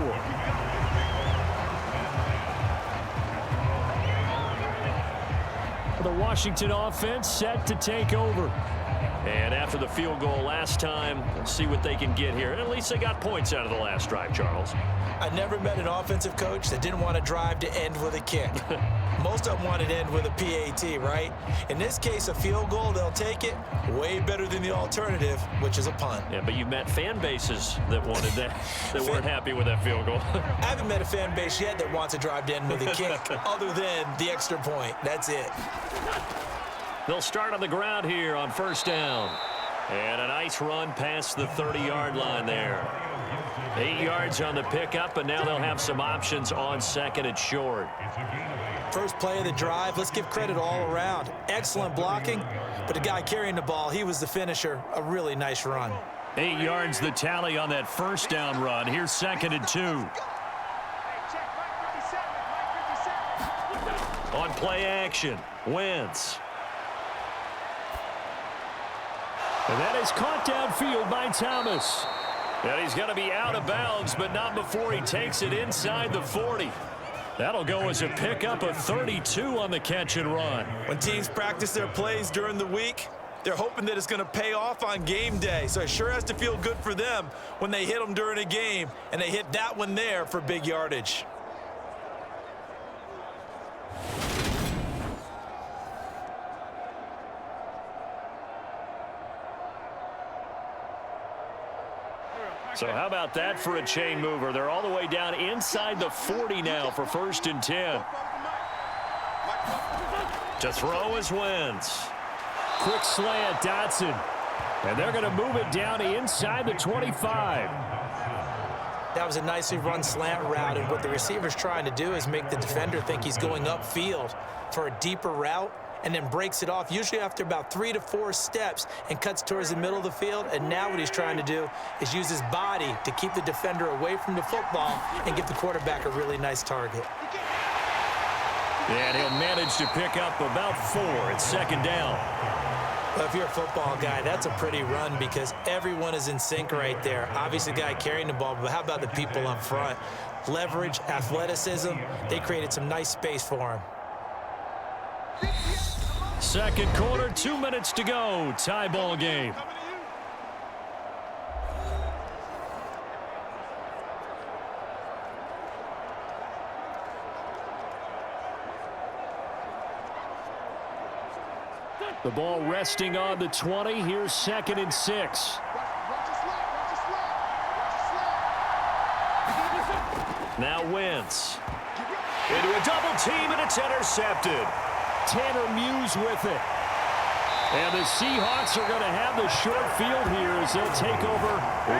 The Washington offense set to take over. And after the field goal last time, let's see what they can get here. At least they got points out of the last drive, Charles. I never met an offensive coach that didn't want to drive to end with a kick. Most of them want it to end with a PAT, right? In this case, a field goal, they'll take it. Way better than the alternative, which is a punt. Yeah, but you met fan bases that wanted that, that weren't happy with that field goal. I haven't met a fan base yet that wants to drive to end with a kick, other than the extra point. That's it. They'll start on the ground here on first down. And a nice run past the 30-yard line there. 8 yards on the pickup, and now they'll have some options on second and short. First play of the drive, let's give credit all around. Excellent blocking, but the guy carrying the ball, he was the finisher. A really nice run. 8 yards the tally on that first down run. Here's second and 2. On play action, Wentz. And that is caught downfield by Thomas. And he's going to be out of bounds, but not before he takes it inside the 40. That'll go as a pickup of 32 on the catch and run. When teams practice their plays during the week, they're hoping that it's going to pay off on game day. So it sure has to feel good for them when they hit them during a game, and they hit that one there for big yardage. So how about that for a chain mover? They're all the way down inside the 40 now for 1st and 10. To throw is Wentz. Quick slant, Dotson. And they're going to move it down inside the 25. That was a nicely run slant route, and what the receiver's trying to do is make the defender think he's going upfield for a deeper route, and then breaks it off, usually after about 3 to 4 steps, and cuts towards the middle of the field. And now what he's trying to do is use his body to keep the defender away from the football and give the quarterback a really nice target. And he'll manage to pick up about 4 at 2nd down. Well, if you're a football guy, that's a pretty run because everyone is in sync right there. Obviously, the guy carrying the ball, but how about the people up front? Leverage, athleticism, they created some nice space for him. 2nd quarter, 2 minutes to go. Tie ball game. The ball resting on the 20. Here's 2nd and 6. Now Wentz. Into a double team, and it's intercepted. Tanner Muse with it. And the Seahawks are going to have the short field here as they'll take over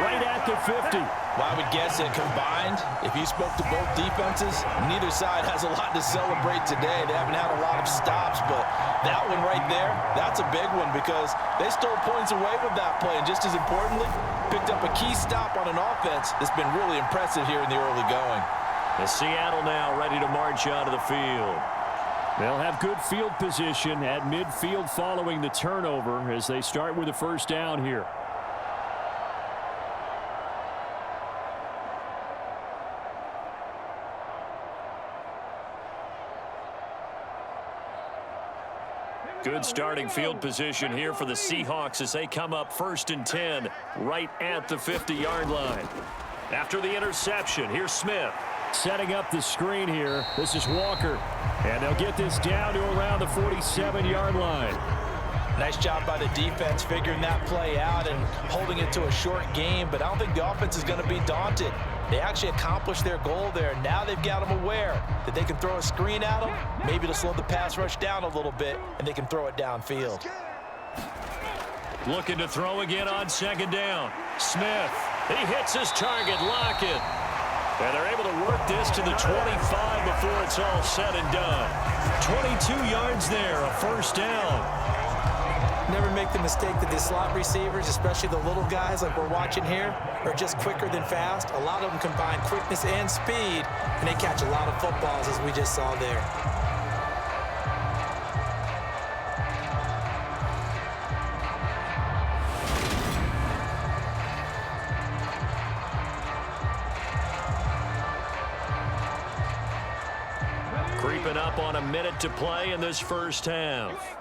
right at the 50. Well, I would guess that combined, if you spoke to both defenses, neither side has a lot to celebrate today. They haven't had a lot of stops, but that one right there, that's a big one because they stole points away with that play. And just as importantly, picked up a key stop on an offense that's been really impressive here in the early going. The Seattle now ready to march onto the field. They'll have good field position at midfield following the turnover as they start with a 1st down here. Good starting field position here for the Seahawks as they come up 1st and 10 right at the 50-yard line. After the interception, here's Smith. Setting up the screen here. This is Walker. And they'll get this down to around the 47-yard line. Nice job by the defense figuring that play out and holding it to a short game, but I don't think the offense is going to be daunted. They actually accomplished their goal there. Now they've got them aware that they can throw a screen at them, maybe to slow the pass rush down a little bit, and they can throw it downfield. Looking to throw again on 2nd down. Smith, he hits his target, Lockett. And they're able to work this to the 25 before it's all said and done. 22 yards there, a 1st down. Never make the mistake that the slot receivers, especially the little guys like we're watching here, are just quicker than fast. A lot of them combine quickness and speed, and they catch a lot of footballs, as we just saw there. Creeping up on a minute to play in this 1st half.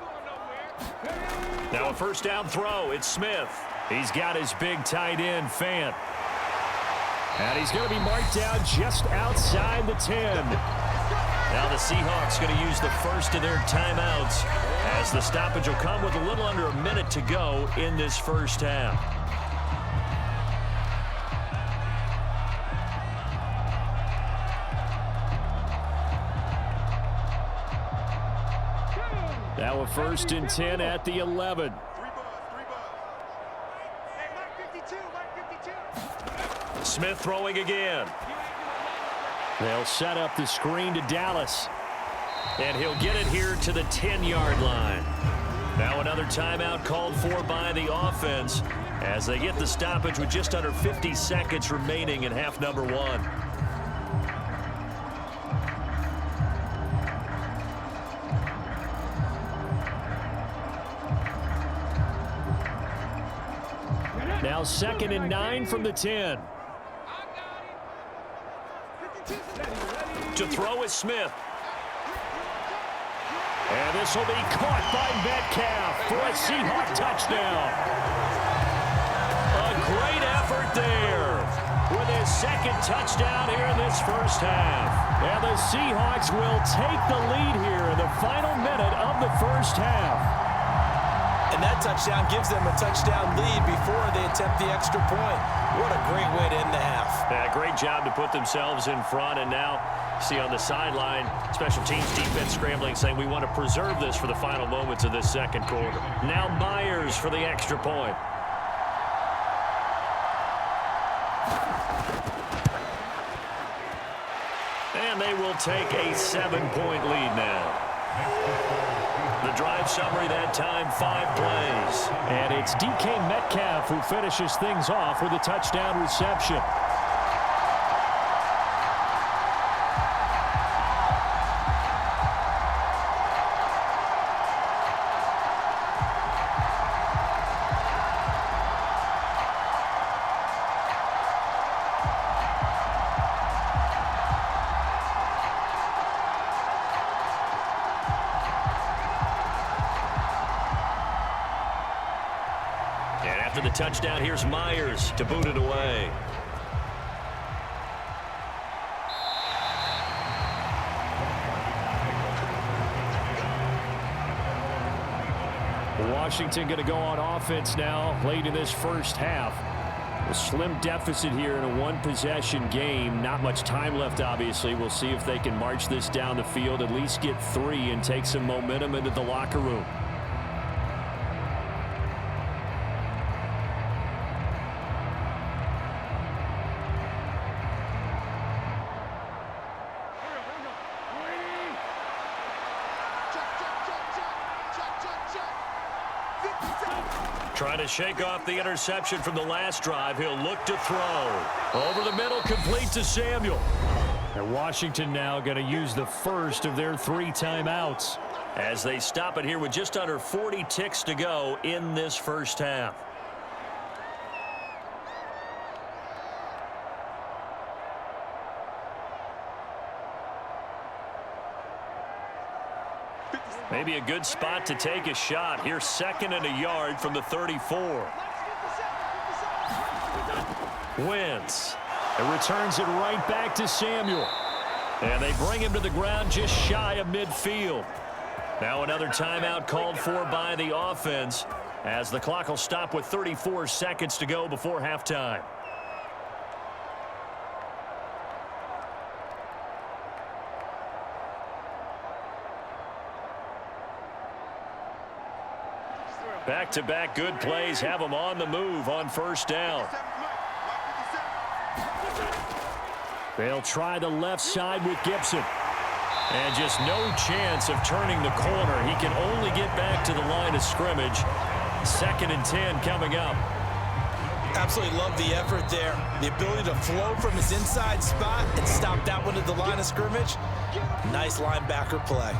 Now a 1st down throw. It's Smith. He's got his big tight end, Fant. And he's going to be marked down just outside the 10. Now the Seahawks going to use the first of their timeouts as the stoppage will come with a little under a minute to go in this 1st half. Now a 1st and 10 at the 11. Smith throwing again. They'll set up the screen to Dallas. And he'll get it here to the 10-yard line. Now another timeout called for by the offense as they get the stoppage with just under 50 seconds remaining in half number 1. Now 2nd and 9 from the 10. To throw is Smith. And this will be caught by Metcalf for a Seahawk touchdown. A great effort there with his 2nd touchdown here in this first half. And the Seahawks will take the lead here in the final minute of the first half. And that touchdown gives them a touchdown lead before they attempt the extra point. What a great way to end the half. Yeah, great job to put themselves in front. And now, see on the sideline, special teams defense scrambling, saying we want to preserve this for the final moments of this second quarter. Now Myers for the extra point. And they will take a 7-point lead now. The drive summary that time, 5 plays. And it's DK Metcalf who finishes things off with a touchdown reception. After the touchdown, here's Myers to boot it away. Washington going to go on offense now late in this first half. A slim deficit here in a one-possession game. Not much time left, obviously. We'll see if they can march this down the field, at least get 3 and take some momentum into the locker room. Trying to shake off the interception from the last drive. He'll look to throw. Over the middle, complete to Samuel. And Washington now going to use the first of their 3 timeouts as they stop it here with just under 40 ticks to go in this first half. Maybe a good spot to take a shot. Here's 2nd and a yard from the 34. Wentz. And returns it right back to Samuel. And they bring him to the ground just shy of midfield. Now another timeout called for by the offense as the clock will stop with 34 seconds to go before halftime. Back-to-back good plays have them on the move on first down. They'll try the left side with Gibson. And just no chance of turning the corner. He can only get back to the line of scrimmage. 2nd and 10 coming up. Absolutely love the effort there. The ability to flow from his inside spot and stop that one at the line of scrimmage. Nice linebacker play.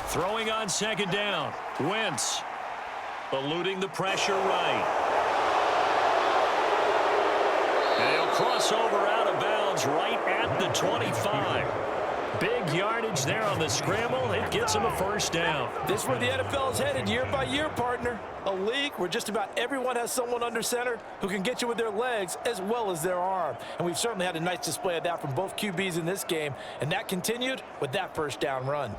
Throwing on 2nd down. Wentz eluding the pressure right. And he'll cross over out of bounds right at the 25. Big yardage there on the scramble. It gets him a first down. This is where the NFL is headed year by year, partner. A league where just about everyone has someone under center who can get you with their legs as well as their arm. And we've certainly had a nice display of that from both QBs in this game. And that continued with that first down run.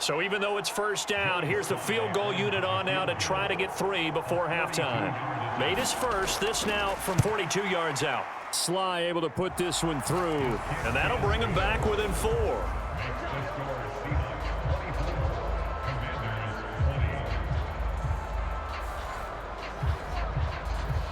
So even though it's first down, here's the field goal unit on now to try to get 3 before halftime. Made his first, this now from 42 yards out. Sly able to put this one through, and that'll bring him back within 4.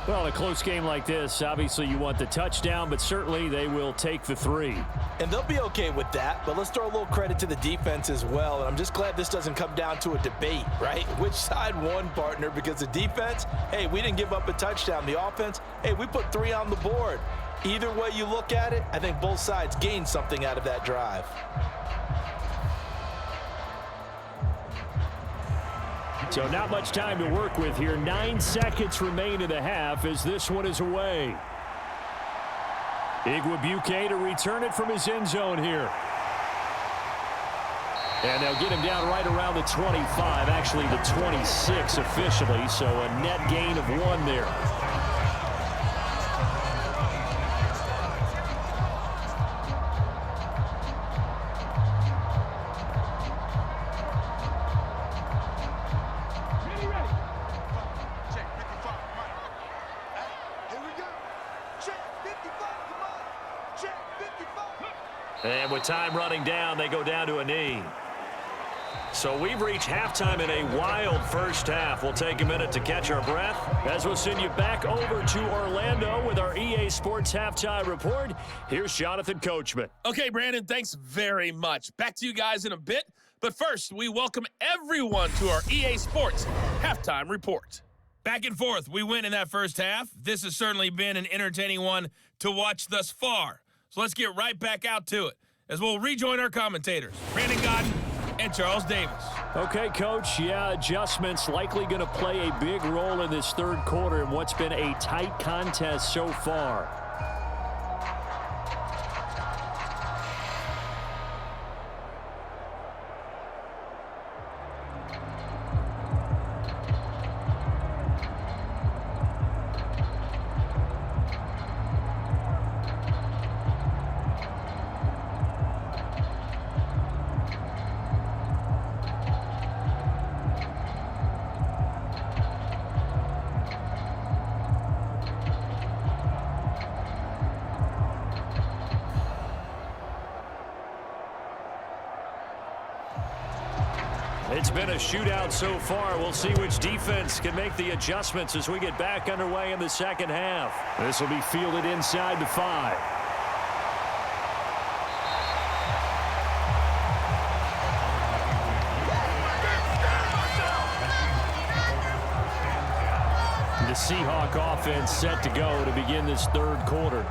Well, in a close game like this, obviously you want the touchdown, but certainly they will take the 3. And they'll be okay with that, but let's throw a little credit to the defense as well. And I'm just glad this doesn't come down to a debate, right? Which side won, partner? Because the defense, hey, we didn't give up a touchdown. The offense, hey, we put 3 on the board. Either way you look at it, I think both sides gained something out of that drive. So not much time to work with here. 9 seconds remain in the half as this one is away. Igwebuike to return it from his end zone here. And they'll get him down right around the 25, actually the 26 officially, so a net gain of 1 there. And with time running down, they go down to a knee. So we've reached halftime in a wild first half. We'll take a minute to catch our breath as we'll send you back over to Orlando with our EA Sports Halftime Report. Here's Jonathan Coachman. Okay, Brandon, thanks very much. Back to you guys in a bit. But first, we welcome everyone to our EA Sports Halftime Report. Back and forth, we win in that first half. This has certainly been an entertaining one to watch thus far. So let's get right back out to it as we'll rejoin our commentators, Brandon Godden and Charles Davis. Okay, Coach. Yeah, adjustments likely going to play a big role in this third quarter in what's been a tight contest so far. It's been a shootout so far. We'll see which defense can make the adjustments as we get back underway in the second half. This will be fielded inside the 5. The Seahawk offense set to go to begin this third quarter.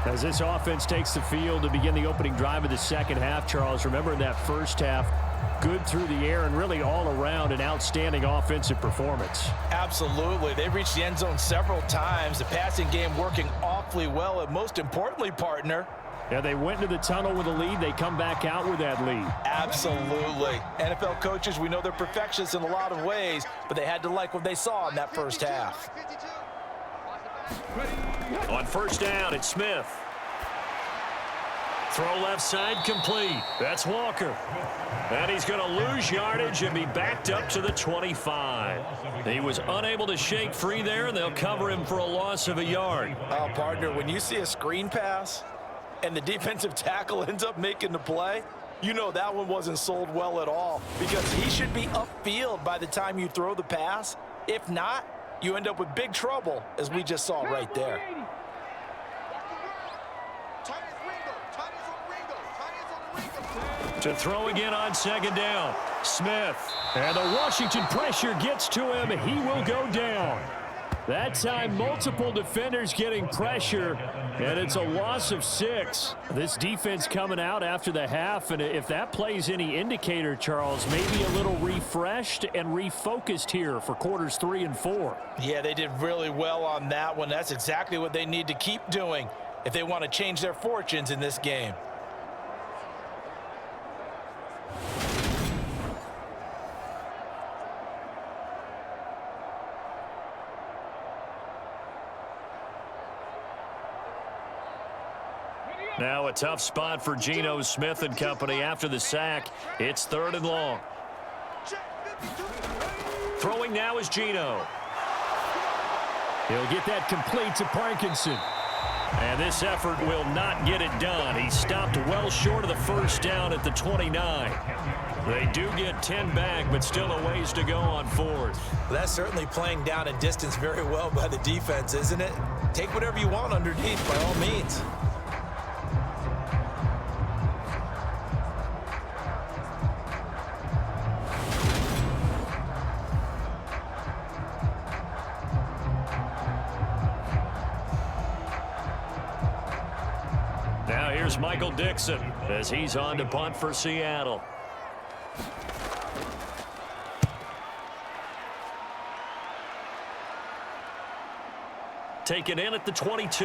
As this offense takes the field to begin the opening drive of the second half, Charles, remember in that first half, good through the air and really all around an outstanding offensive performance. Absolutely. They reached the end zone several times. The passing game working awfully well, and most importantly, partner, yeah, they went into the tunnel with a lead. They come back out with that lead. Absolutely. NFL coaches, we know they're perfectionists in a lot of ways, but they had to like what they saw in that first half. On first down, it's Smith. Throw left side complete. That's Walker. And he's going to lose yardage and be backed up to the 25. He was unable to shake free there, and they'll cover him for a loss of a yard. Partner, when you see a screen pass and the defensive tackle ends up making the play, you know that one wasn't sold well at all, because he should be upfield by the time you throw the pass. If not, you end up with big trouble, as we just saw right there. To throw again on second down. Smith. And the Washington pressure gets to him. He will go down. That time, multiple defenders getting pressure, and it's a loss of 6. This defense coming out after the half, and if that plays any indicator, Charles, maybe a little refreshed and refocused here for quarters 3 and 4. Yeah, they did really well on that one. That's exactly what they need to keep doing if they want to change their fortunes in this game. Now a tough spot for Geno Smith and company after the sack. It's 3rd and long. Throwing now is Geno. He'll get that complete to Parkinson. And this effort will not get it done. He stopped well short of the first down at the 29. They do get 10 back, but still a ways to go on fourth. That's certainly playing down and distance very well by the defense, isn't it? Take whatever you want underneath, by all means. Now here's Michael Dixon as he's on to punt for Seattle. Taken in at the 22.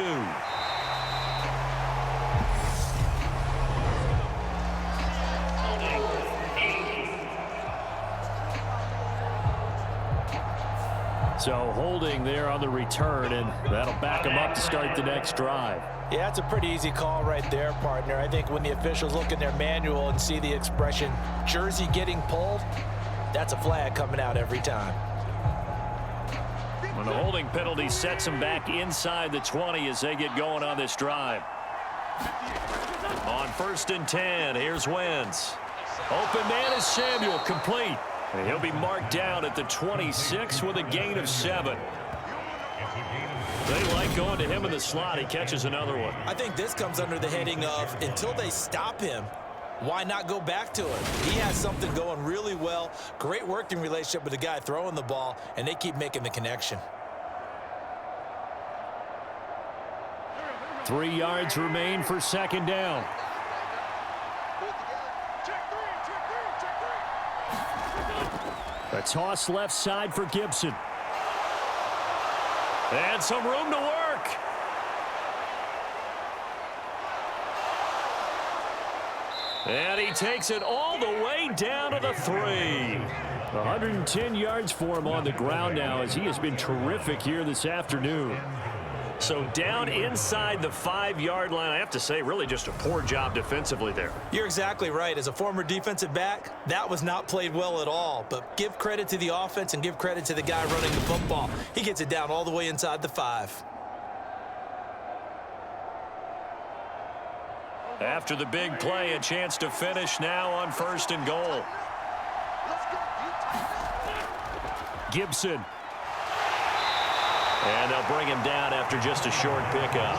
So holding there on the return, and that'll back him up to start the next drive. Yeah, it's a pretty easy call right there, partner. I think when the officials look in their manual and see the expression jersey getting pulled, that's a flag coming out every time. When the holding penalty sets him back inside the 20 as they get going on this drive. On 1st and 10, here's Wentz. Open man is Samuel, complete. And he'll be marked down at the 26 with a gain of 7. They like going to him in the slot. He catches another one. I think this comes under the heading of until they stop him, why not go back to him? He has something going really well. Great working relationship with the guy throwing the ball, and they keep making the connection. 3 yards remain for 2nd down. A toss left side for Gibson. And some room to work. And he takes it all the way down to the 3. 110 yards for him on the ground now as he has been terrific here this afternoon. So down inside the 5-yard line, I have to say, really just a poor job defensively there. You're exactly right. As a former defensive back, that was not played well at all. But give credit to the offense and give credit to the guy running the football. He gets it down all the way inside the 5. After the big play, a chance to finish now on 1st and goal. Gibson. And they'll bring him down after just a short pickup.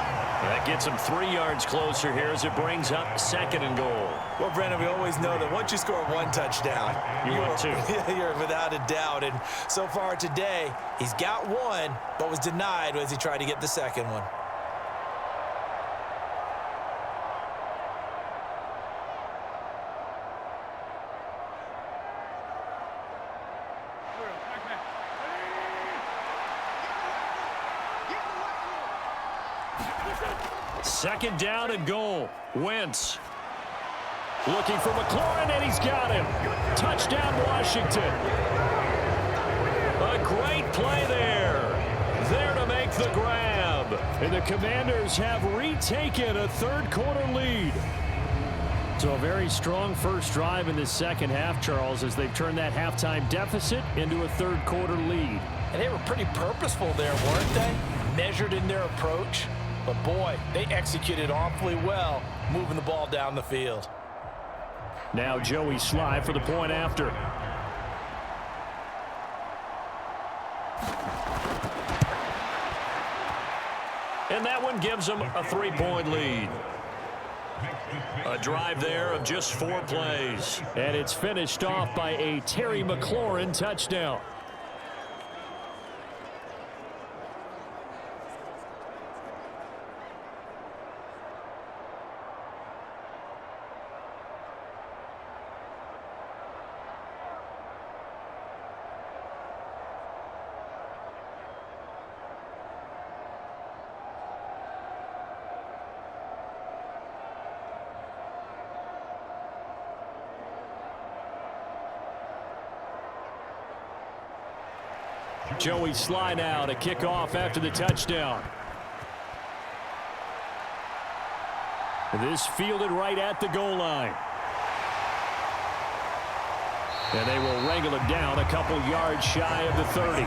That gets him 3 yards closer here as it brings up 2nd and goal. Well, Brandon, we always know that once you score 1 touchdown, you're without a doubt. And so far today, he's got 1, but was denied as he tried to get the 2nd one. Second down and goal. Wentz looking for McLaurin, and he's got him. Touchdown, Washington. A great play there. There to make the grab. And the Commanders have retaken a 3rd quarter lead. So a very strong first drive in the second half, Charles, as they've turned that halftime deficit into a 3rd quarter lead. And they were pretty purposeful there, weren't they? Measured in their approach. But, boy, they executed awfully well moving the ball down the field. Now Joey Sly for the point after. And that one gives them a 3-point lead. A drive there of just 4 plays. And it's finished off by a Terry McLaurin touchdown. Joey Sly now to kick off after the touchdown. This fielded right at the goal line. And they will wrangle him down a couple yards shy of the 30.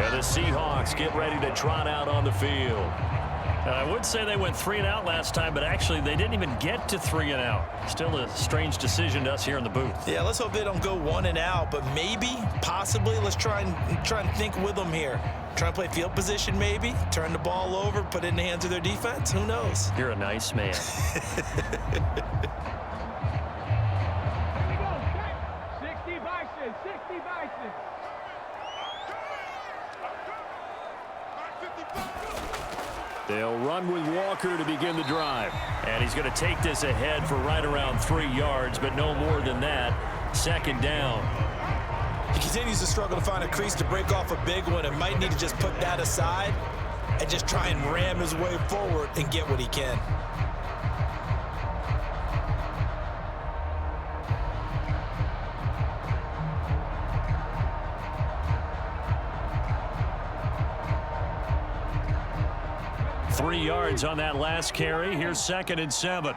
And the Seahawks get ready to trot out on the field. I would say they went 3 and out last time, but actually they didn't even get to 3 and out. Still a strange decision to us here in the booth. Yeah, let's hope they don't go 1 and out, but maybe, possibly, let's try and think with them here. Try and play field position maybe, turn the ball over, put it in the hands of their defense. Who knows? You're a nice man. Here we go. 60 Bison, 60 Bison. They'll run with Walker to begin the drive. And he's going to take this ahead for right around 3 yards, but no more than that. 2nd down. He continues to struggle to find a crease to break off a big one and might need to just put that aside and just try and ram his way forward and get what he can. Three yards on that last carry. Here's 2nd and 7.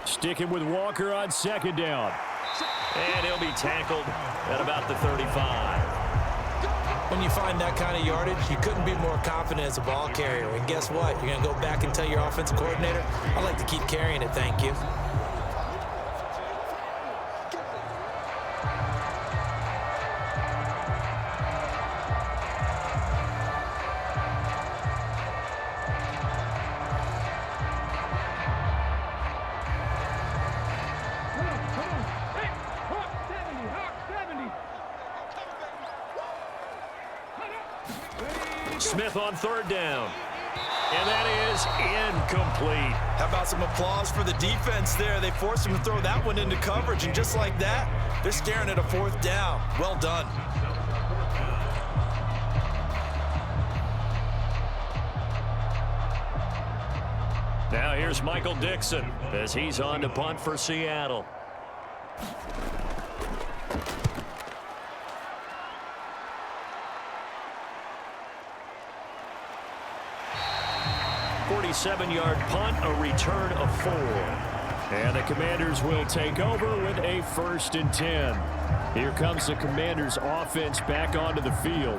Sticking with Walker on 2nd down. And he'll be tackled at about the 35. When you find that kind of yardage, you couldn't be more confident as a ball carrier. And guess what? You're going to go back and tell your offensive coordinator, I'd like to keep carrying it, thank you. Smith on 3rd down. And that is incomplete. How about some applause for the defense there? They forced him to throw that one into coverage, and just like that, they're staring at a 4th down. Well done. Now here's Michael Dixon as he's on to punt for Seattle. Seven-yard punt, a return of 4. And the Commanders will take over with a 1st and 10. Here comes the Commanders' offense back onto the field.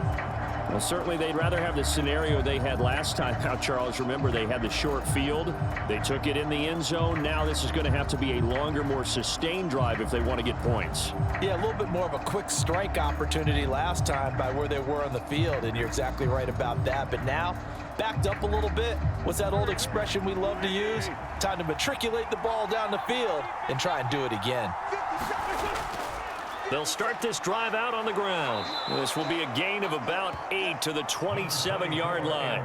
Well, certainly they'd rather have the scenario they had last time out, Charles. Remember, they had the short field. They took it in the end zone. Now this is going to have to be a longer, more sustained drive if they want to get points. Yeah, a little bit more of a quick strike opportunity last time by where they were on the field, and you're exactly right about that. But now, backed up a little bit. What's that old expression we love to use? Time to matriculate the ball down the field and try and do it again. They'll start this drive out on the ground. This will be a gain of about 8 to the 27-yard line.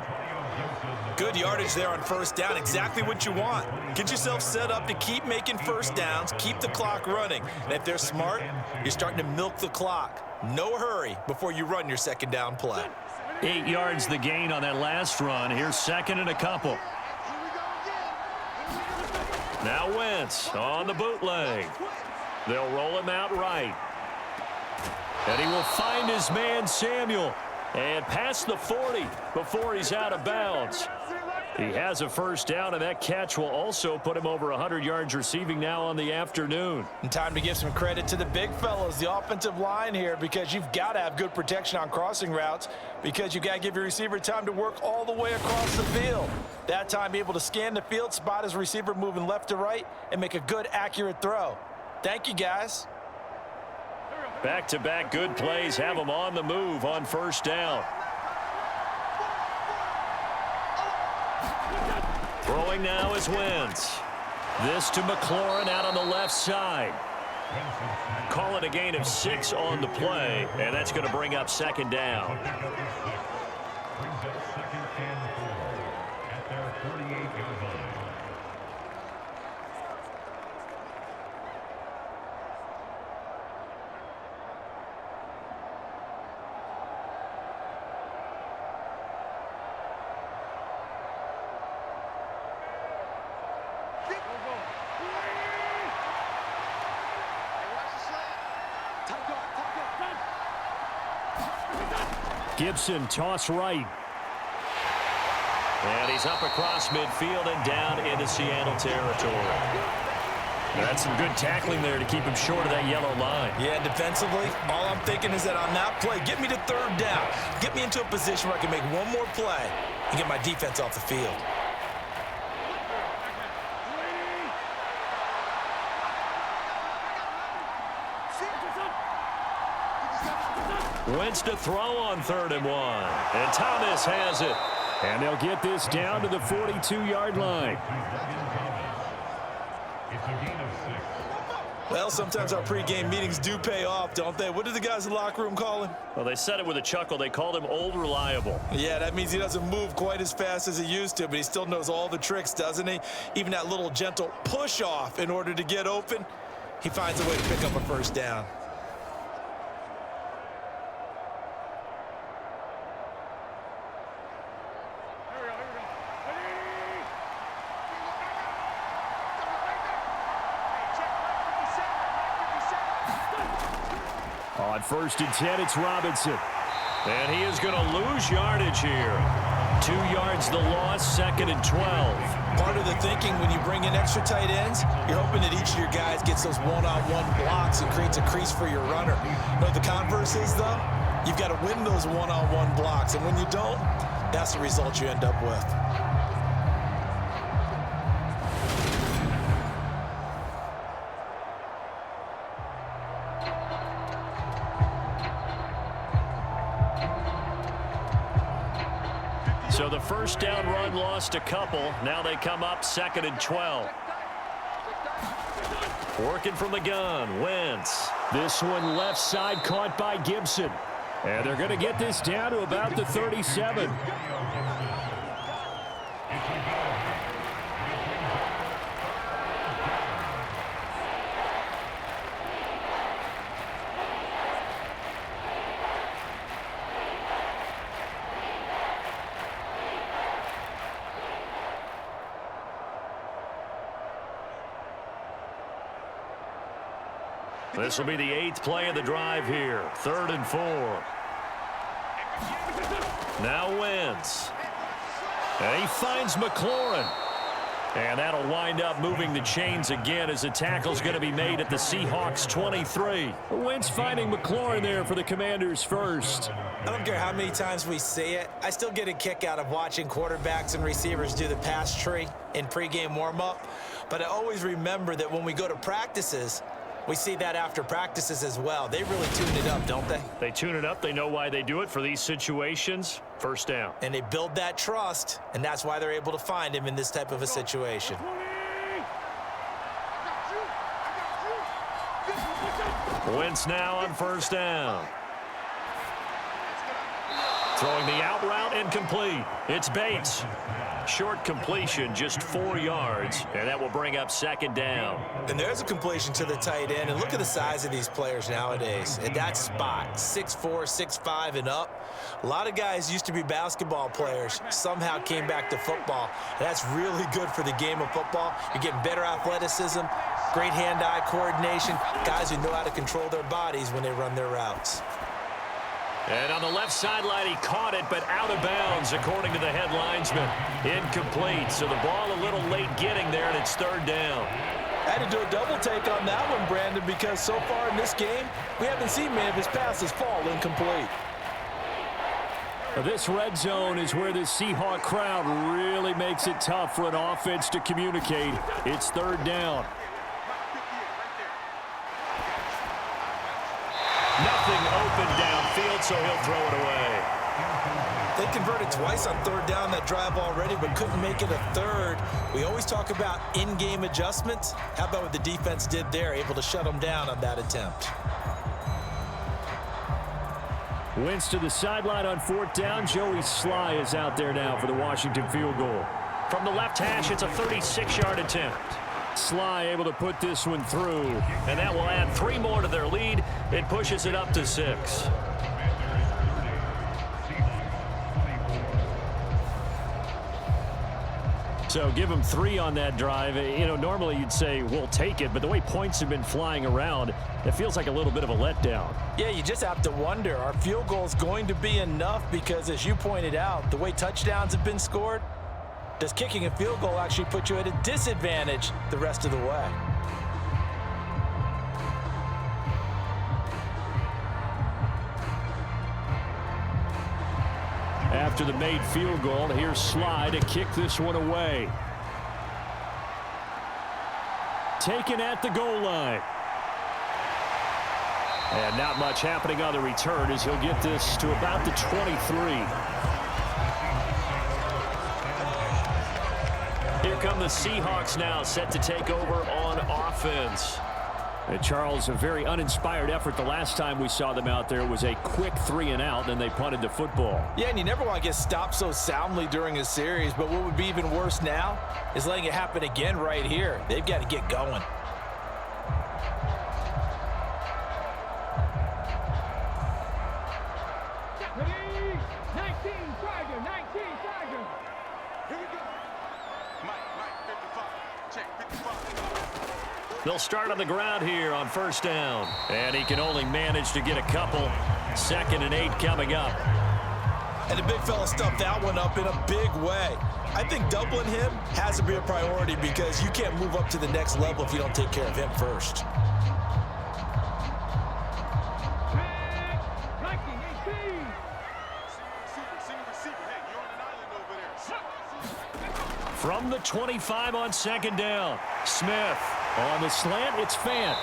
Good yardage there on 1st down. Exactly what you want. Get yourself set up to keep making 1st downs, keep the clock running. And if they're smart, you're starting to milk the clock. No hurry before you run your 2nd down play. 8 yards the gain on that last run. Here's 2nd and a couple. Now Wentz on the bootleg. They'll roll him out right. And he will find his man Samuel and past the 40 before he's out of bounds. He has a 1st down, and that catch will also put him over 100 yards receiving now on the afternoon. And time to give some credit to the big fellas, the offensive line here, because you've got to have good protection on crossing routes, because you got to give your receiver time to work all the way across the field. That time be able to scan the field, spot his receiver moving left to right, and make a good, accurate throw. Thank you, guys. Back-to-back good plays have him on the move on 1st down. Throwing now is Wentz. This to McLaurin out on the left side. Call it a gain of 6 on the play, and that's going to bring up 2nd down. Brings up 2nd and 4 at their 38-yard line. Gibson toss right. And he's up across midfield and down into Seattle territory. That's some good tackling there to keep him short of that yellow line. Yeah, defensively, all I'm thinking is that on that play, get me to third down. Get me into a position where I can make one more play and get my defense off the field. Wentz to throw on 3rd and 1. And Thomas has it. And they'll get this down to the 42-yard line. It's a gain of 6. Well, sometimes our pregame meetings do pay off, don't they? What did the guys in the locker room call him? Well, they said it with a chuckle. They called him Old Reliable. Yeah, that means he doesn't move quite as fast as he used to, but he still knows all the tricks, doesn't he? Even that little gentle push-off in order to get open, he finds a way to pick up a first down. On 1st and 10, it's Robinson. And he is going to lose yardage here. 2 yards the loss, 2nd and 12. Part of the thinking when you bring in extra tight ends, you're hoping that each of your guys gets those one-on-one blocks and creates a crease for your runner. You know what the converse is, though? You've got to win those one-on-one blocks, and when you don't, that's the result you end up with. So the first down run lost a couple. Now they come up 2nd and 12. Working from the gun, Wentz. This one left side caught by Gibson. And they're going to get this down to about the 37. This will be the 8th play of the drive here. 3rd and 4. Now Wentz. And he finds McLaurin. And that'll wind up moving the chains again as the tackle's going to be made at the Seahawks 23. Wentz finding McLaurin there for the Commanders first. I don't care how many times we say it, I still get a kick out of watching quarterbacks and receivers do the pass tree in pregame warm-up. But I always remember that when we go to practices, we see that after practices as well. They really tune it up, don't they? They tune it up. They know why they do it for these situations. First down. And they build that trust, and that's why they're able to find him in this type of a situation. Wentz now on 1st down. Throwing the out route incomplete. It's Bates. Short completion, just 4 yards, and that will bring up 2nd down. And there's a completion to the tight end, and look at the size of these players nowadays. At that spot, 6'4", 6'5", and up. A lot of guys used to be basketball players, somehow came back to football. And that's really good for the game of football. You're getting better athleticism, great hand-eye coordination, guys who know how to control their bodies when they run their routes. And on the left sideline, he caught it, but out of bounds, according to the head linesman. Incomplete, so the ball a little late getting there, and it's 3rd down. I had to do a double take on that one, Brandon, because so far in this game, we haven't seen many of his passes fall incomplete. This red zone is where the Seahawk crowd really makes it tough for an offense to communicate. It's 3rd down. Nothing open downfield, so he'll throw it away. They converted twice on 3rd down that drive already, but couldn't make it a 3rd. We always talk about in-game adjustments. How about what the defense did there, able to shut them down on that attempt? Wentz to the sideline on 4th down. Joey Sly is out there now for the Washington field goal. From the left hash, it's a 36-yard attempt. Sly able to put this one through, and that will add 3 more to their lead. It pushes it up to 6. So give them 3 on that drive. You know, normally you'd say, we'll take it, but the way points have been flying around, it feels like a little bit of a letdown. Yeah, you just have to wonder, are field goals going to be enough? Because as you pointed out, the way touchdowns have been scored, does kicking a field goal actually put you at a disadvantage the rest of the way? after the made field goal. Here's Sly to kick this one away. Taken at the goal line. And not much happening on the return as he'll get this to about the 23. Here come the Seahawks now, set to take over on offense. And Charles, a very uninspired effort the last time we saw them out there. It was a quick 3-and-out, and they punted the football. Yeah, and you never want to get stopped so soundly during a series, but what would be even worse now is letting it happen again right here. They've got to get going. Ready? 19, Tiger, 19, Tiger. Here we go. Mike, 55. Check, 55. They'll start on the ground here on first down. And he can only manage to get a couple. 2nd and 8 coming up. And the big fella stuffed that one up in a big way. I think doubling him has to be a priority because you can't move up to the next level if you don't take care of him first. 19, 18. From the 25 on 2nd down. Smith on the slant. It's Fant.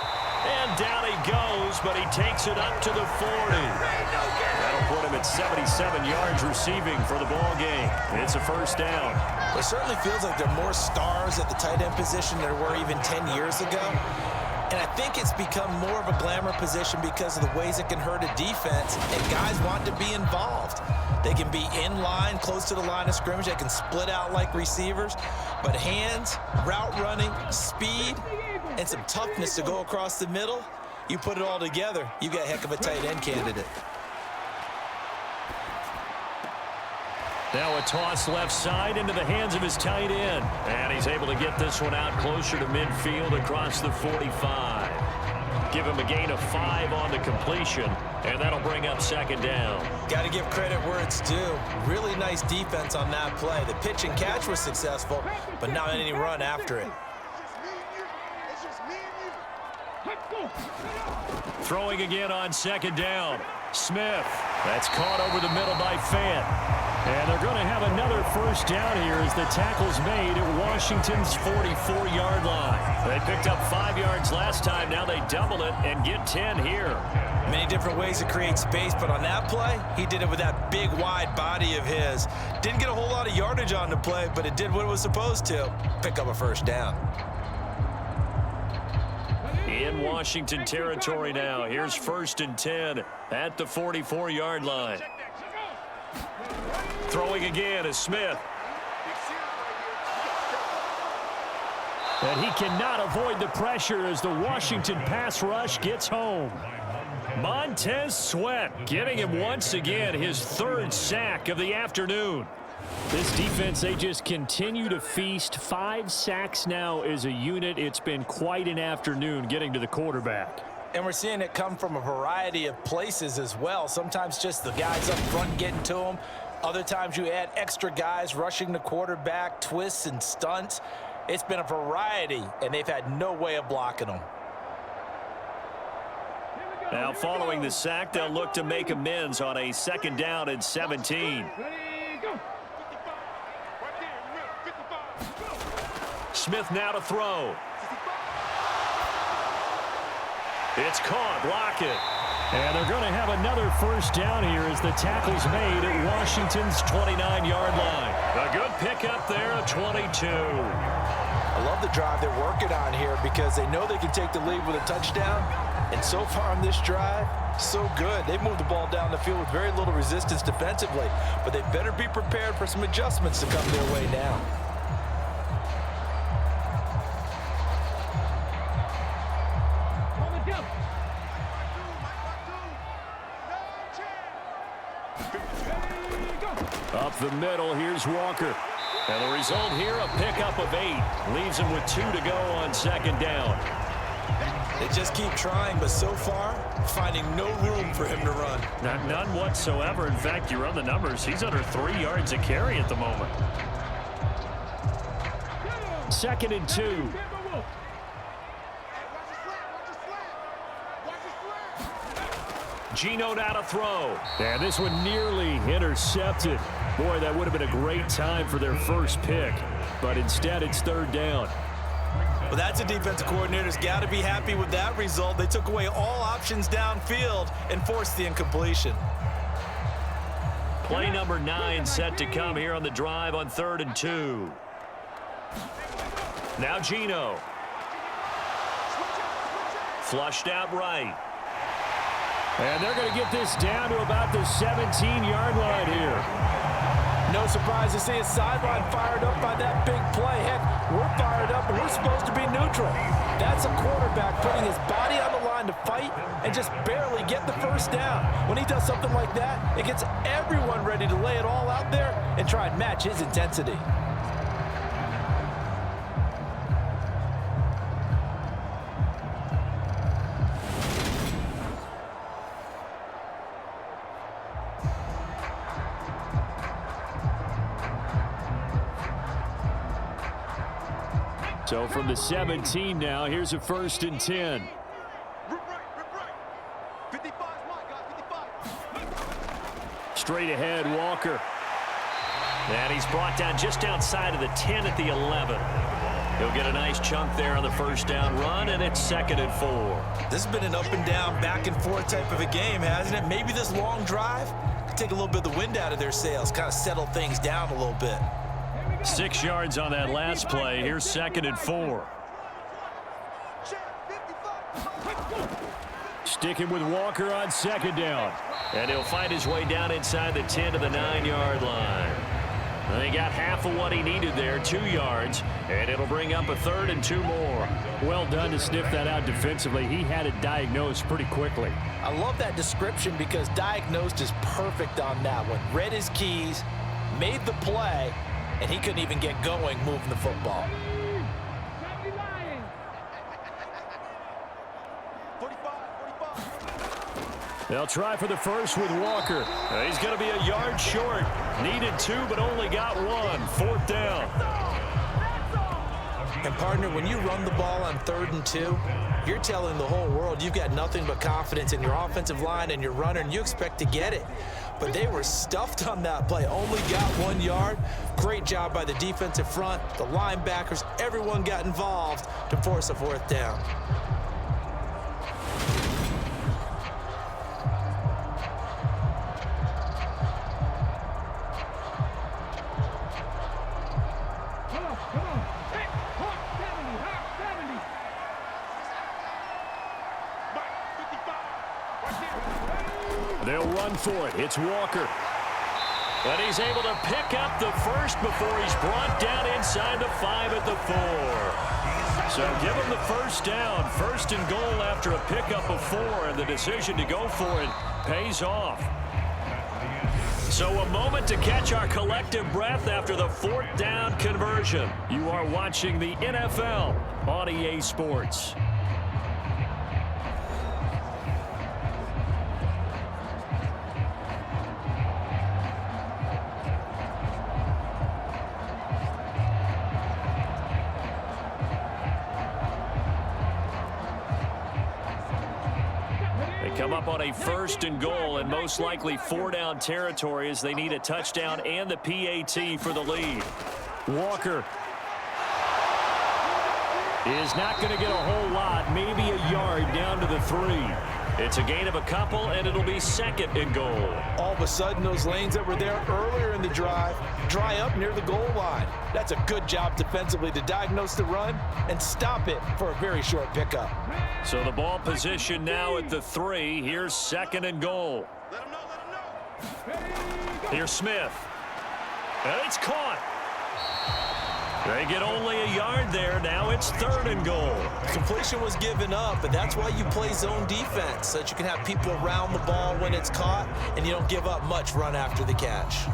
And down he goes, but he takes it up to the 40. That'll put him at 77 yards receiving for the ball game. It's a first down. It certainly feels like there are more stars at the tight end position than there were even 10 years ago. And I think it's become more of a glamour position because of the ways it can hurt a defense, and guys want to be involved. They can be in line, close to the line of scrimmage. They can split out like receivers. But hands, route running, speed, and some toughness to go across the middle, you put it all together, you got a heck of a tight end candidate. Now a toss left side into the hands of his tight end. And he's able to get this one out closer to midfield across the 45. Give him a gain of 5 on the completion, and that'll bring up 2nd down. Got to give credit where it's due. Really nice defense on that play. The pitch and catch was successful, but not any run after it. Throwing again on 2nd down. Smith. That's caught over the middle by Fant. And they're going to have another first down here as the tackle's made at Washington's 44-yard line. They picked up 5 yards last time. Now they double it and get 10 here. Many different ways to create space, but on that play, he did it with that big, wide body of his. Didn't get a whole lot of yardage on the play, but it did what it was supposed to. Pick up a first down. In Washington territory now. Here's 1st and 10 at the 44-yard line. Throwing again is Smith. And he cannot avoid the pressure as the Washington pass rush gets home. Montez Sweat getting him once again his 3rd sack of the afternoon. This defense, they just continue to feast. 5 sacks now as a unit. It's been quite an afternoon getting to the quarterback. And we're seeing it come from a variety of places as well. Sometimes just the guys up front getting to him. Other times you add extra guys rushing the quarterback, twists and stunts. It's been a variety, and they've had no way of blocking them. Now following the sack, they'll look to make amends on a 2nd down and 17. Smith now to throw. It's caught. Block it. And they're going to have another first down here as the tackle's made at Washington's 29-yard line. A good pickup there at 22. I love the drive they're working on here because they know they can take the lead with a touchdown. And so far on this drive, so good. They've moved the ball down the field with very little resistance defensively. But they better be prepared for some adjustments to come their way now. Up the middle, here's Walker. And the result here, a pickup of 8. Leaves him with 2 to go on 2nd down. They just keep trying, but so far, finding no room for him to run. None whatsoever. In fact, you run the numbers. He's under 3 yards a carry at the moment. 2nd and 2. Geno now to throw. And this one nearly intercepted. Boy, that would have been a great time for their first pick, but instead it's third down. Well, that's a defensive coordinator's got to be happy with that result. They took away all options downfield and forced the incompletion. Play number 9 set to come here on the drive on 3rd and 2. Now Gino. Flushed out right. And they're going to get this down to about the 17-yard line here. No surprise to see his sideline fired up by that big play. Heck, we're fired up, and we're supposed to be neutral. That's a quarterback putting his body on the line to fight and just barely get the first down. When he does something like that, it gets everyone ready to lay it all out there and try and match his intensity. So from the 17 now, here's a 1st and 10. Rip right. 55 my guy, 55. Straight ahead, Walker. And he's brought down just outside of the 10 at the 11. He'll get a nice chunk there on the first down run, and it's 2nd and 4. This has been an up and down, back and forth type of a game, hasn't it? Maybe this long drive could take a little bit of the wind out of their sails, kind of settle things down a little bit. 6 yards on that last play. Here's 2nd and 4. Sticking with Walker on 2nd down. And he'll find his way down inside the 10 to the 9-yard line. And he got half of what he needed there, 2 yards, and it'll bring up a 3rd and 2 more. Well done to sniff that out defensively. He had it diagnosed pretty quickly. I love that description because diagnosed is perfect on that one. Read his keys, made the play, and he couldn't even get going moving the football. 45. They'll try for the first with Walker. He's going to be a yard short. Needed 2, but only got 1. 4th down. And, partner, when you run the ball on 3rd and 2, you're telling the whole world you've got nothing but confidence in your offensive line and your runner, and you expect to get it. But they were stuffed on that play. Only got 1 yard. Great job by the defensive front, the linebackers. Everyone got involved to force a 4th down. Come on. Hey, Hawk 70, Hawk 70. They'll run for it. It's Walker. And he's able to pick up the first before he's brought down inside the 5 at the 4. So give him the first down. 1st and goal after a pickup of 4, and the decision to go for it pays off. So a moment to catch our collective breath after the 4th down conversion. You are watching the NFL on EA Sports. Come up on a 1st and goal and most likely 4-down territory as they need a touchdown and the PAT for the lead. Walker is not going to get a whole lot, maybe a yard down to the 3. It's a gain of a couple, and it'll be 2nd and goal. All of a sudden, those lanes that were there earlier in the drive dry up near the goal line. That's a good job defensively to diagnose the run and stop it for a very short pickup. So the ball position now at the 3. Here's 2nd and goal. Let him know. Here's Smith. And it's caught. They get only a yard there. Now it's 3rd and goal. Completion was given up, but that's why you play zone defense, so that you can have people around the ball when it's caught, and you don't give up much run after the catch.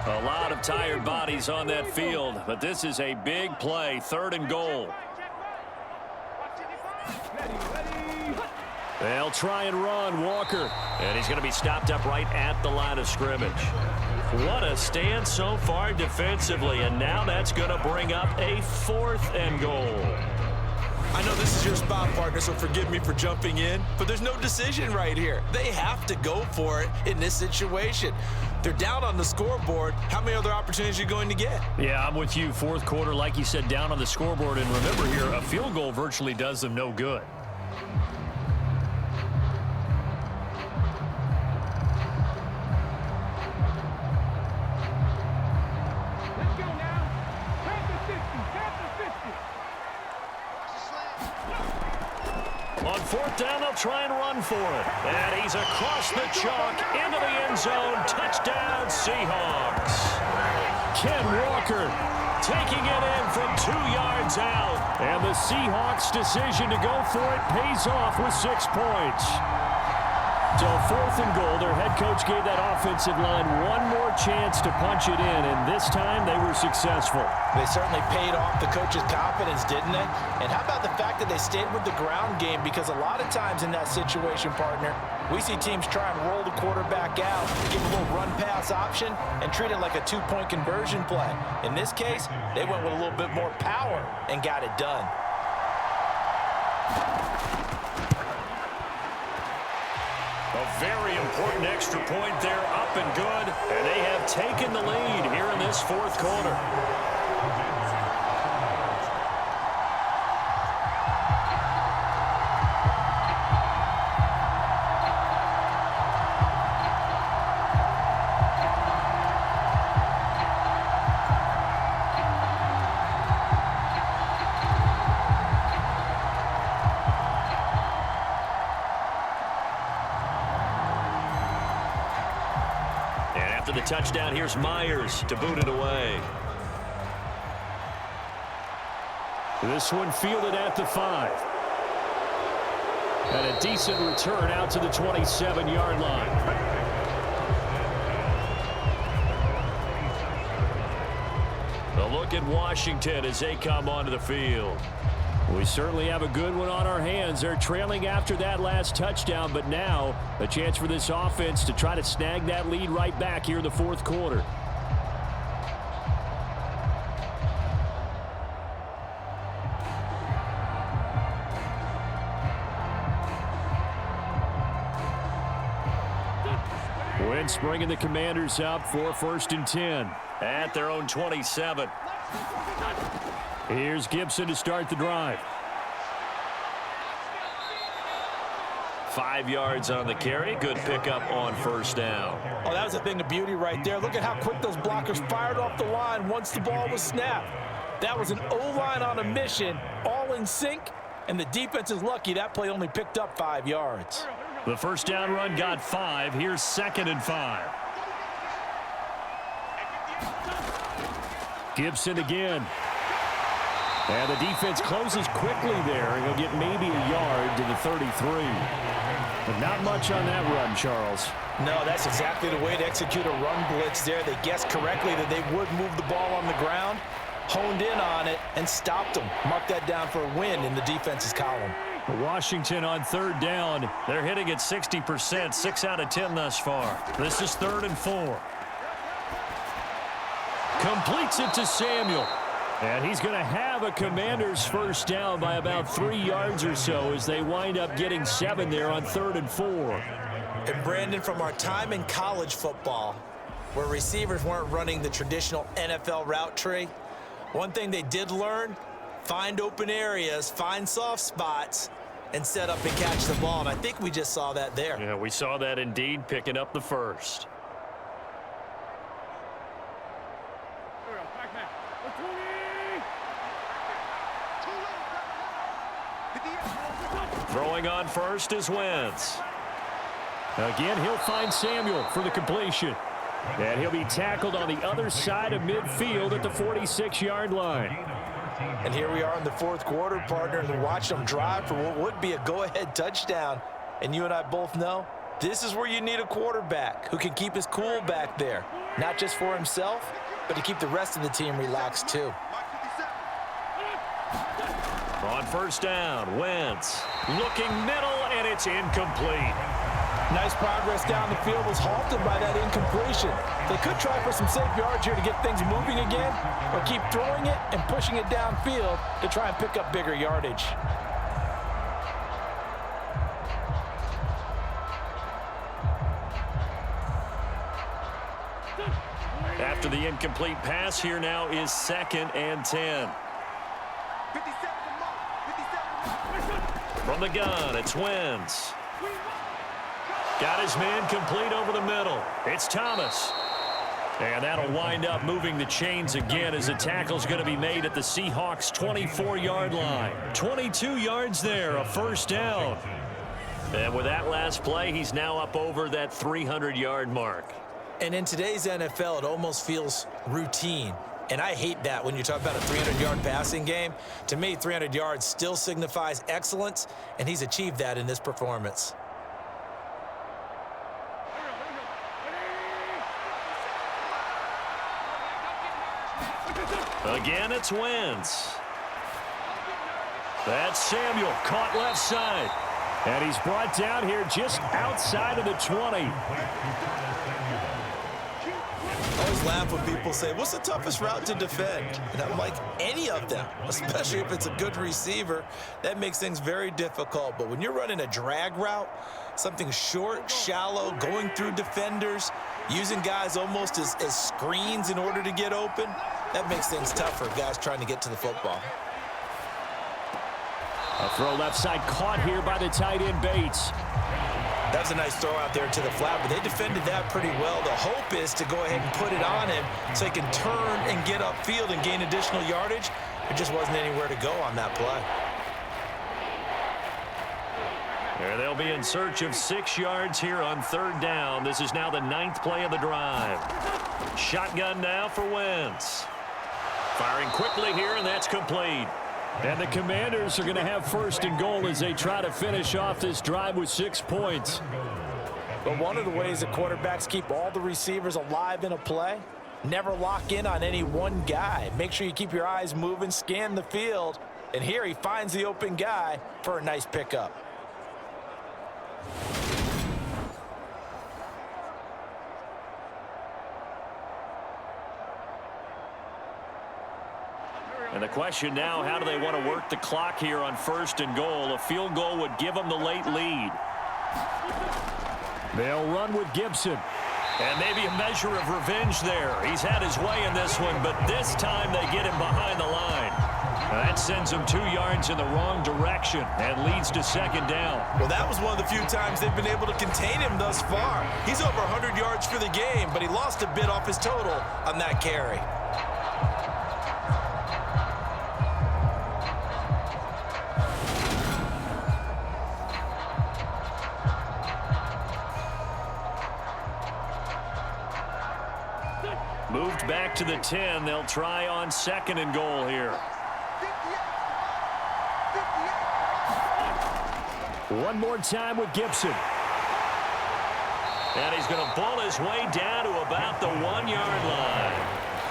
A lot of tired bodies on that field, but this is a big play. 3rd and goal. They'll try and run Walker, and he's going to be stopped up right at the line of scrimmage. What a stand so far defensively, and now that's going to bring up a 4th and goal. I know this is your spot, partner, so forgive me for jumping in, but there's no decision right here. They have to go for it in this situation. They're down on the scoreboard. How many other opportunities are you going to get? Yeah, I'm with you. Fourth quarter, like you said, down on the scoreboard. And remember here, a field goal virtually does them no good. Let's go now. Past the 50. On fourth down, they'll try and run for it. And he's across the chalk into the end zone. Touchdown, Seahawks. Ken Walker taking it in from 2 yards out. And the Seahawks' decision to go for it pays off with 6 points. So fourth and goal, their head coach gave that offensive line one more chance to punch it in, and this time they were successful. They certainly paid off the coach's confidence, didn't they? And how about the fact that they stayed with the ground game? Because a lot of times in that situation, partner, we see teams try and roll the quarterback out, give a little run-pass option, and treat it like a 2-point conversion play. In this case, they went with a little bit more power and got it done. A very important extra point there, up and good. And they have taken the lead here in this fourth quarter. After the touchdown, here's Myers to boot it away. This one fielded at the 5. And a decent return out to the 27-yard line. A look at Washington as they come onto the field. We certainly have a good one on our hands. They're trailing after that last touchdown, but now a chance for this offense to try to snag that lead right back here in the fourth quarter. Wentz bringing the Commanders up for 1st and 10 at their own 27. Here's Gibson to start the drive. 5 yards on the carry. Good pickup on first down. Oh, that was a thing of beauty right there. Look at how quick those blockers fired off the line once the ball was snapped. That was an O-line on a mission, all in sync, and the defense is lucky that play only picked up 5 yards. The first down run got 5. Here's 2nd and 5. Gibson again. And the defense closes quickly there, and he'll get maybe a yard to the 33. But not much on that run, Charles. No, that's exactly the way to execute a run blitz there. They guessed correctly that they would move the ball on the ground, honed in on it, and stopped them. Mark that down for a win in the defense's column. Washington on 3rd down. They're hitting at 60%, 6 out of 10 thus far. This is 3rd and 4. Completes it to Samuel. And he's going to have a Commanders first down by about 3 yards or so as they wind up getting 7 there on 3rd and 4. And Brandon, from our time in college football, where receivers weren't running the traditional NFL route tree, one thing they did learn, find open areas, find soft spots, and set up and catch the ball. And I think we just saw that there. Yeah, we saw that indeed, picking up the first. Throwing on first is Wentz. Again, he'll find Samuel for the completion. And he'll be tackled on the other side of midfield at the 46-yard line. And here we are in the fourth quarter, partner, and watch them drive for what would be a go-ahead touchdown. And you and I both know this is where you need a quarterback who can keep his cool back there, not just for himself, but to keep the rest of the team relaxed too. On first down, Wentz looking middle, and it's incomplete. Nice progress down the field, was halted by that incompletion. They could try for some safe yards here to get things moving again, or keep throwing it and pushing it downfield to try and pick up bigger yardage. After the incomplete pass, here now is 2nd and 10. 57 mark. 57 mark. From the gun, it's Wentz. Got his man complete over the middle. It's Thomas. And that'll wind up moving the chains again as the tackle's going to be made at the Seahawks' 24-yard line. 22 yards there, a first down. And with that last play, he's now up over that 300-yard mark. And in today's NFL, it almost feels routine. And I hate that when you talk about a 300-yard passing game. To me, 300 yards still signifies excellence, and he's achieved that in this performance. Again, it's Wentz. That's Samuel, caught left side. And he's brought down here just outside of the 20. I always laugh when people say, what's the toughest route to defend? And I'm like, any of them, especially if it's a good receiver. That makes things very difficult. But when you're running a drag route, something short, shallow, going through defenders, using guys almost as screens in order to get open, that makes things tough for guys trying to get to the football. A throw left side caught here by the tight end Bates. That was a nice throw out there to the flat, but they defended that pretty well. The hope is to go ahead and put it on him so he can turn and get upfield and gain additional yardage. There just wasn't anywhere to go on that play. There they'll be in search of 6 yards here on 3rd down. This is now the 9th play of the drive. Shotgun now for Wentz. Firing quickly here, and that's complete. And the Commanders are going to have 1st and goal as they try to finish off this drive with 6 points. But one of the ways that quarterbacks keep all the receivers alive in a play, never lock in on any one guy. Make sure you keep your eyes moving, scan the field. And here he finds the open guy for a nice pickup. And the question now, how do they want to work the clock here on 1st and goal? A field goal would give them the late lead. They'll run with Gibson. And maybe a measure of revenge there. He's had his way in this one, but this time they get him behind the line. That sends him 2 yards in the wrong direction and leads to 2nd down. Well, that was one of the few times they've been able to contain him thus far. He's over 100 yards for the game, but he lost a bit off his total on that carry. Moved back to the 10. They'll try on 2nd and goal here. 1 more time with Gibson. And he's going to pull his way down to about the 1-yard line.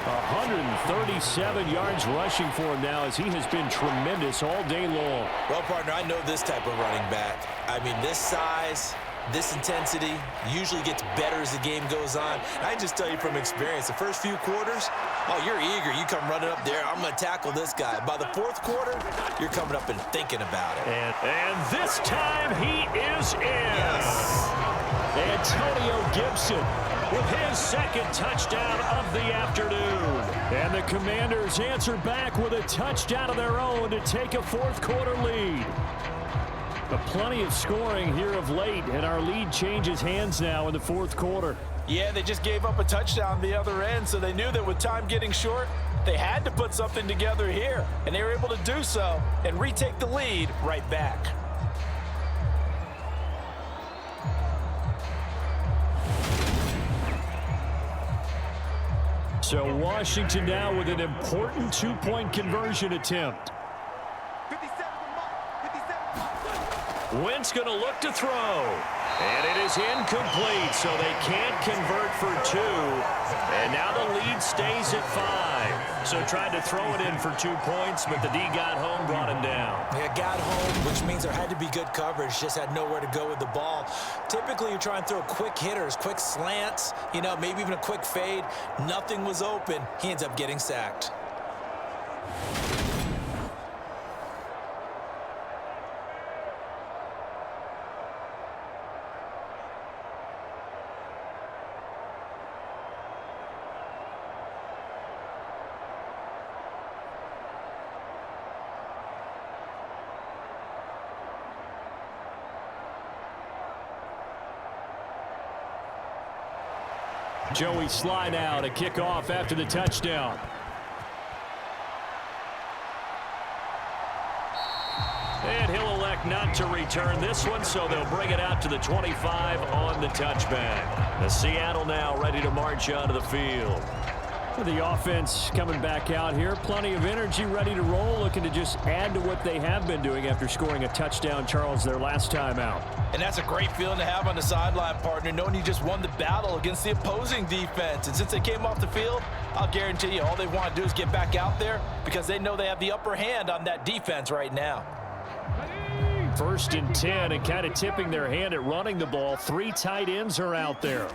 137 yards rushing for him now as he has been tremendous all day long. Well, partner, I know this type of running back. I mean, this size, this intensity usually gets better as the game goes on. And I just tell you from experience, the first few quarters, oh, you're eager. You come running up there, I'm going to tackle this guy. By the 4th quarter, you're coming up and thinking about it. And this time he is in. Yes. Antonio Gibson with his 2nd touchdown of the afternoon. And the Commanders answer back with a touchdown of their own to take a 4th quarter lead. Plenty of scoring here of late, and our lead changes hands now in the 4th quarter. Yeah, they just gave up a touchdown the other end, so they knew that with time getting short, they had to put something together here, and they were able to do so and retake the lead right back. So Washington now with an important 2-point conversion attempt. 57 mark. 57 mark. Wentz going to look to throw. And it is incomplete, so they can't convert for 2. And now the lead stays at 5. So tried to throw it in for 2 points, but the D got home, brought him down. Yeah, got home, which means there had to be good coverage. Just had nowhere to go with the ball. Typically, you're trying to throw quick hitters, quick slants, you know, maybe even a quick fade. Nothing was open. He ends up getting sacked. Joey Sly now to kick off after the touchdown. And he'll elect not to return this one, so they'll bring it out to the 25 on the touchback. The Seattle now ready to march onto the field. The offense coming back out here. Plenty of energy, ready to roll, looking to just add to what they have been doing after scoring a touchdown, Charles, their last time out. And that's a great feeling to have on the sideline, partner, knowing you just won the battle against the opposing defense. And since they came off the field, I'll guarantee you all they want to do is get back out there because they know they have the upper hand on that defense right now. 1st and 10, and kind of tipping their hand at running the ball. 3 tight ends are out there.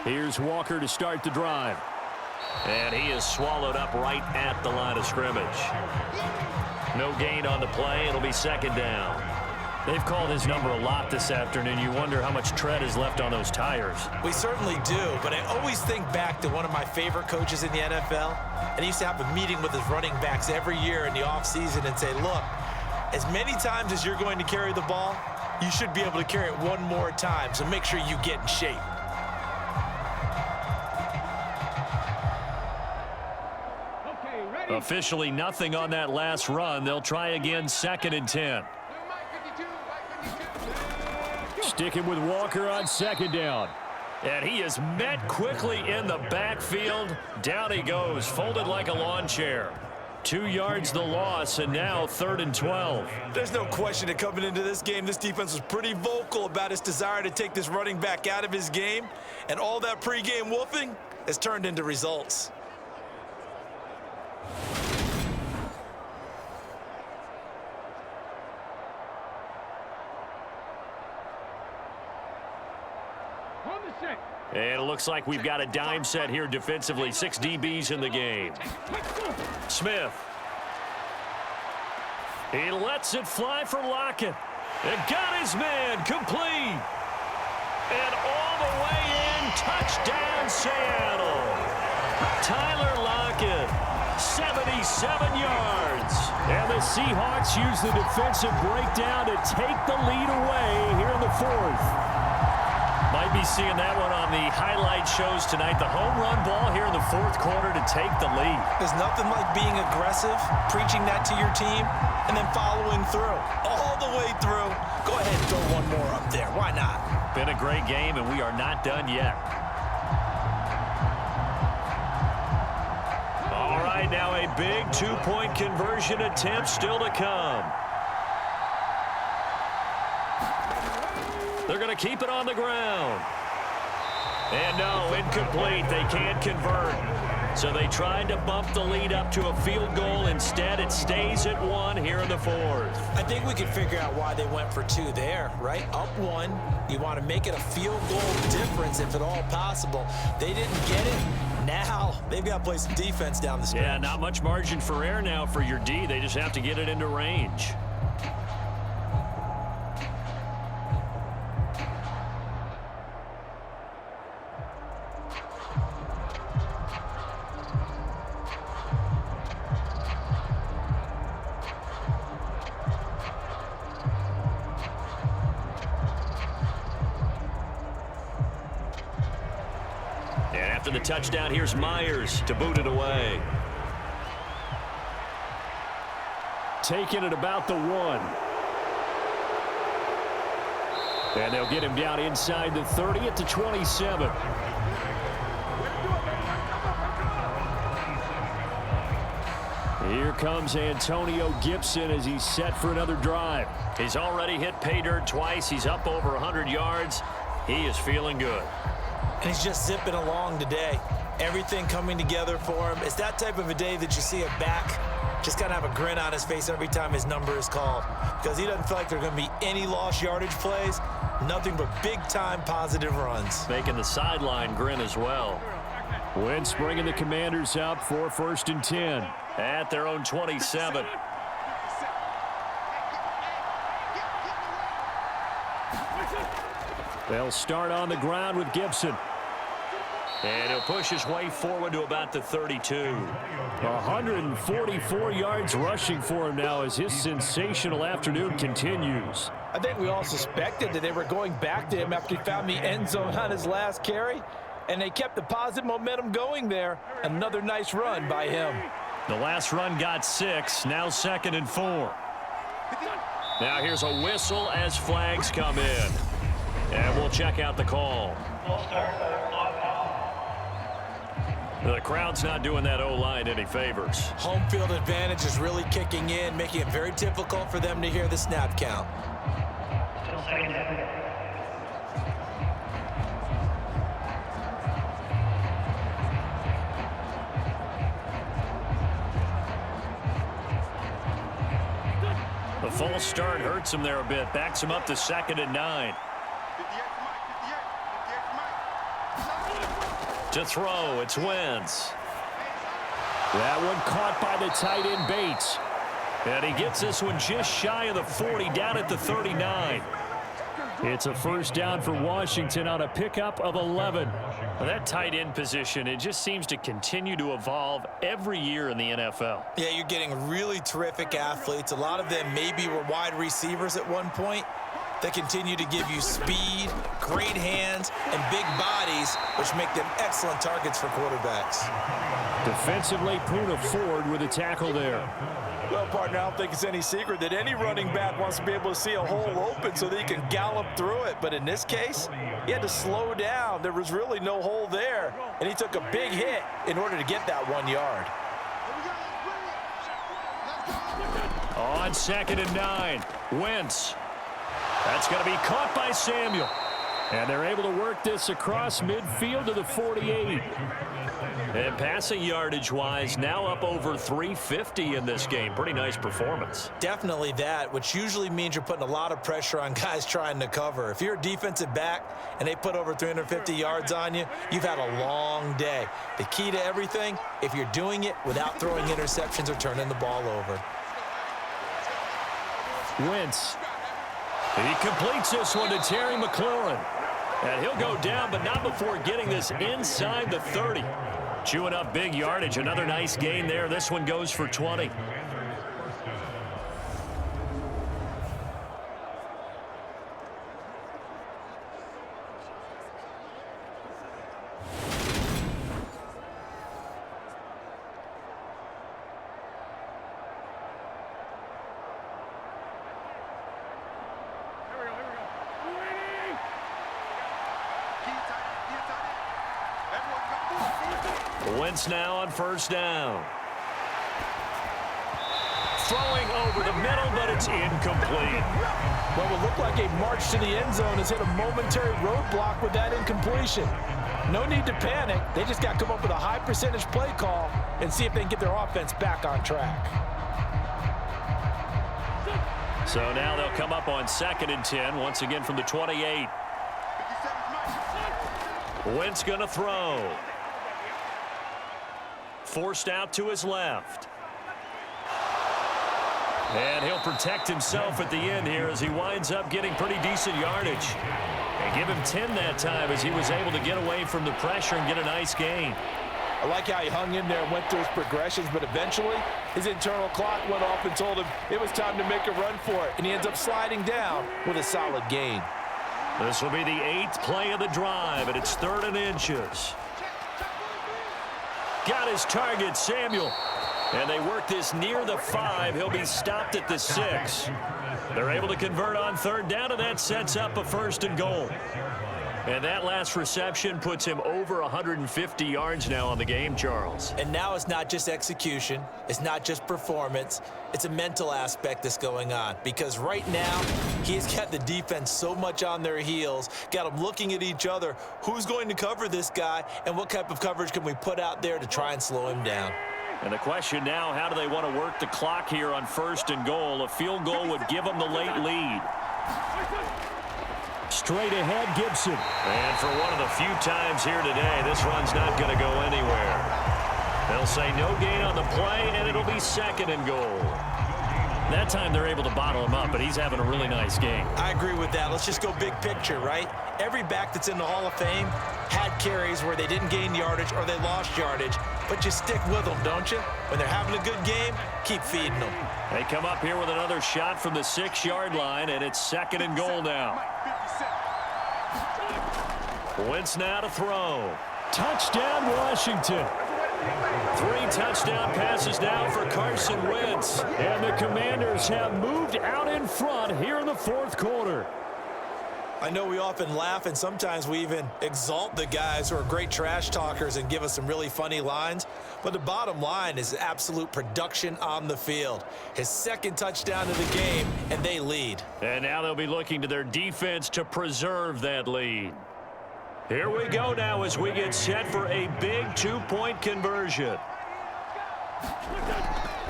Here's Walker to start the drive. And he is swallowed up right at the line of scrimmage. No gain on the play. It'll be 2nd down. They've called his number a lot this afternoon. You wonder how much tread is left on those tires. We certainly do, but I always think back to one of my favorite coaches in the NFL, and he used to have a meeting with his running backs every year in the offseason and say, look, as many times as you're going to carry the ball, you should be able to carry it one more time, so make sure you get in shape. Officially nothing on that last run. They'll try again, 2nd and 10. Sticking with Walker on 2nd down. And he is met quickly in the backfield. Down he goes, folded like a lawn chair. 2 yards the loss, and now 3rd and 12. There's no question that coming into this game, this defense was pretty vocal about its desire to take this running back out of his game. And all that pregame wolfing has turned into results. And it looks like we've got a dime set here defensively. 6 DBs in the game. Smith. He lets it fly for Lockett. And got his man complete. And all the way in, touchdown Seattle. Tyler Lockett, 77 yards. And the Seahawks use the defensive breakdown to take the lead away here in the 4th. Might be seeing that one on the highlight shows tonight. The home run ball here in the 4th quarter to take the lead. There's nothing like being aggressive, preaching that to your team, and then following through. All the way through. Go ahead and throw one more up there. Why not? Been a great game, and we are not done yet. All right, now a big 2-point conversion attempt still to come. They're going to keep it on the ground. And no, incomplete. They can't convert. So they tried to bump the lead up to a field goal. Instead, it stays at 1 here in the 4th. I think we can figure out why they went for 2 there, right? Up 1. You want to make it a field goal difference if at all possible. They didn't get it. Now they've got to play some defense down the stretch. Yeah, not much margin for error now for your D. They just have to get it into range. After the touchdown, here's Myers to boot it away. Taking it about the 1. And they'll get him down inside the 30 at the 27. Here comes Antonio Gibson as he's set for another drive. He's already hit pay dirt twice. He's up over 100 yards. He is feeling good. And he's just zipping along today. Everything coming together for him. It's that type of a day that you see a back just kind of have a grin on his face every time his number is called. Because he doesn't feel like there are going to be any lost yardage plays. Nothing but big-time positive runs. Making the sideline grin as well. Wentz bringing the Commanders up for 1st and 10 at their own 27. They'll start on the ground with Gibson. And he'll push his way forward to about the 32. 144 yards rushing for him now as his sensational afternoon continues. I think we all suspected that they were going back to him after he found the end zone on his last carry. And they kept the positive momentum going there. Another nice run by him. The last run got 6. Now 2nd and 4. Now here's a whistle as flags come in. And we'll check out the call. The crowd's not doing that O-line any favors. Home field advantage is really kicking in, making it very difficult for them to hear the snap count. Still second down. The false start hurts him there a bit. Backs him up to 2nd and 9. 58 Mike, 58. To throw, it's Wentz. That one caught by the tight end Bates. And he gets this one just shy of the 40, down at the 39. It's a first down for Washington on a pickup of 11. Well, that tight end position, it just seems to continue to evolve every year in the NFL. Yeah, you're getting really terrific athletes. A lot of them maybe were wide receivers at one point. They continue to give you speed, great hands, and big bodies, which make them excellent targets for quarterbacks. Defensively, Poona Ford with a tackle there. Well, partner, I don't think it's any secret that any running back wants to be able to see a hole open so that he can gallop through it. But in this case, he had to slow down. There was really no hole there, and he took a big hit in order to get that 1 yard. On 2nd and 9, Wentz. That's going to be caught by Samuel. And they're able to work this across midfield to the 48. And passing yardage-wise, now up over 350 in this game. Pretty nice performance. Definitely that, which usually means you're putting a lot of pressure on guys trying to cover. If you're a defensive back and they put over 350 yards on you, you've had a long day. The key to everything, if you're doing it without throwing interceptions or turning the ball over. Wentz. He completes this one to Terry McLaurin. And he'll go down, but not before getting this inside the 30. Chewing up big yardage. Another nice gain there. This one goes for 20. Wentz now on first down. Throwing over the middle, but it's incomplete. What would look like a march to the end zone has hit a momentary roadblock with that incompletion. No need to panic. They just got to come up with a high percentage play call and see if they can get their offense back on track. So now they'll come up on 2nd and 10, once again from the 28. Wentz going to throw. Forced out to his left. And he'll protect himself at the end here as he winds up getting pretty decent yardage. And give him 10 that time as he was able to get away from the pressure and get a nice gain. I like how he hung in there and went through his progressions, but eventually his internal clock went off and told him it was time to make a run for it, and he ends up sliding down with a solid gain. This will be the 8th play of the drive, and it's 3rd and inches. Got his target, Samuel. And they work this near the 5. He'll be stopped at the 6. They're able to convert on 3rd down, and that sets up a 1st and goal. And that last reception puts him over 150 yards now on the game, Charles. And now it's not just execution. It's not just performance. It's a mental aspect that's going on. Because right now, he's got the defense so much on their heels, got them looking at each other. Who's going to cover this guy, and what type of coverage can we put out there to try and slow him down? And the question now, how do they want to work the clock here on 1st and goal? A field goal would give them the late lead. Straight ahead, Gibson. And for one of the few times here today, this run's not going to go anywhere. They'll say no gain on the play, and it'll be 2nd and goal. That time they're able to bottle him up, but he's having a really nice game. I agree with that. Let's just go big picture, right? Every back that's in the Hall of Fame had carries where they didn't gain yardage or they lost yardage, but you stick with them, don't you? When they're having a good game, keep feeding them. They come up here with another shot from the 6-yard line, and it's 2nd and goal now. Wentz now to throw. Touchdown, Washington. 3 touchdown passes now for Carson Wentz. And the Commanders have moved out in front here in the fourth quarter. I know we often laugh, and sometimes we even exalt the guys who are great trash talkers and give us some really funny lines. But the bottom line is absolute production on the field. His second touchdown of the game, and they lead. And now they'll be looking to their defense to preserve that lead. Here we go now as we get set for a big 2-point conversion.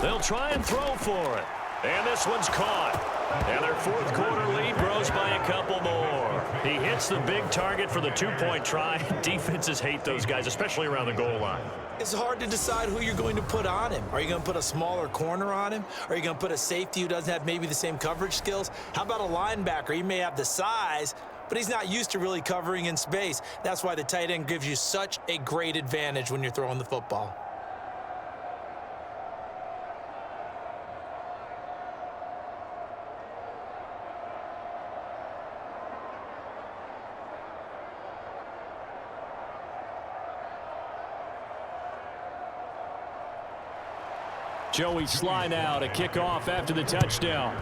They'll try and throw for it. And this one's caught. And their fourth quarter lead grows by a couple more. He hits the big target for the 2-point try. Defenses hate those guys, especially around the goal line. It's hard to decide who you're going to put on him. Are you going to put a smaller corner on him? Are you going to put a safety who doesn't have maybe the same coverage skills? How about a linebacker? He may have the size, but he's not used to really covering in space. That's why the tight end gives you such a great advantage when you're throwing the football. Joey Sly now to kick off after the touchdown.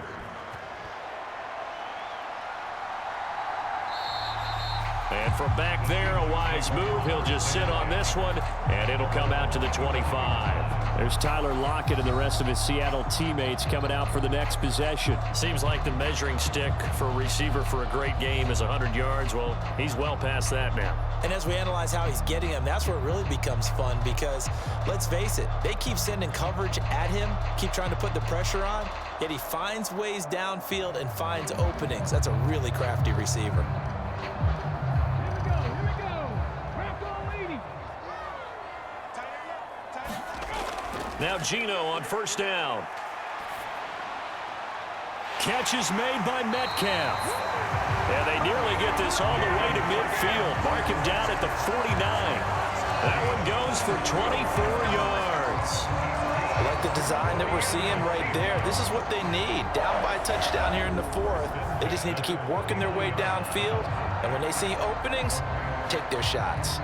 And from back there, a wise move. He'll just sit on this one, and it'll come out to the 25. There's Tyler Lockett and the rest of his Seattle teammates coming out for the next possession. Seems like the measuring stick for a receiver for a great game is 100 yards. Well, he's well past that now. And as we analyze how he's getting them, that's where it really becomes fun because, let's face it, they keep sending coverage at him, keep trying to put the pressure on, yet he finds ways downfield and finds openings. That's a really crafty receiver. Now Geno on first down. Catch is made by Metcalf. And they nearly get this all the way to midfield. Mark him down at the 49. That one goes for 24 yards. I like the design that we're seeing right there. This is what they need. Down by a touchdown here in the fourth. They just need to keep working their way downfield. And when they see openings, take their shots.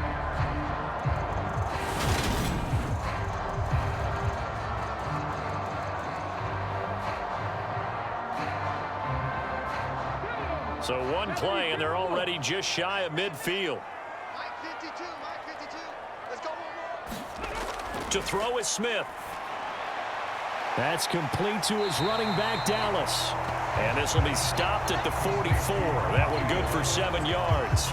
So one play, and they're already just shy of midfield. Mike 52, let's go one more. To throw is Smith. That's complete to his running back, Dallas. And this will be stopped at the 44. That one good for 7 yards.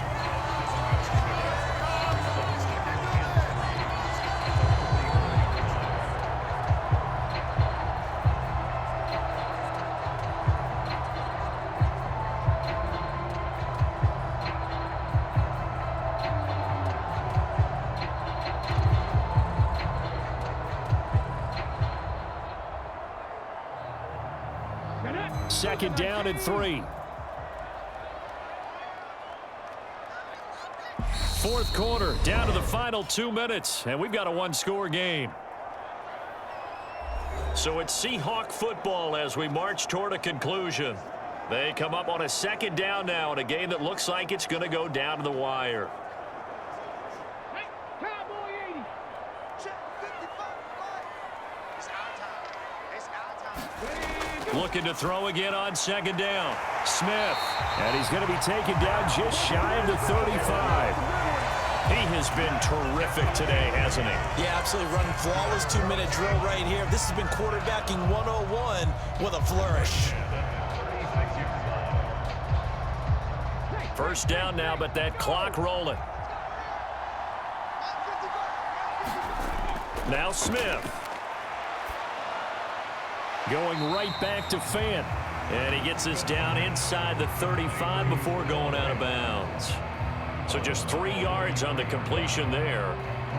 Second down and 3. Fourth quarter, down to the final 2 minutes, and we've got a one-score game. So it's Seahawk football as we march toward a conclusion. They come up on a second down now in a game that looks like it's going to go down to the wire. Looking to throw again on second down. Smith. And he's going to be taken down just shy of the 35. He has been terrific today, hasn't he? Yeah, absolutely running flawless 2-minute drill right here. This has been quarterbacking 101 with a flourish. First down now, but that clock rolling. Now Smith. Going right back to Fant. And he gets this down inside the 35 before going out of bounds. So just 3 yards on the completion there,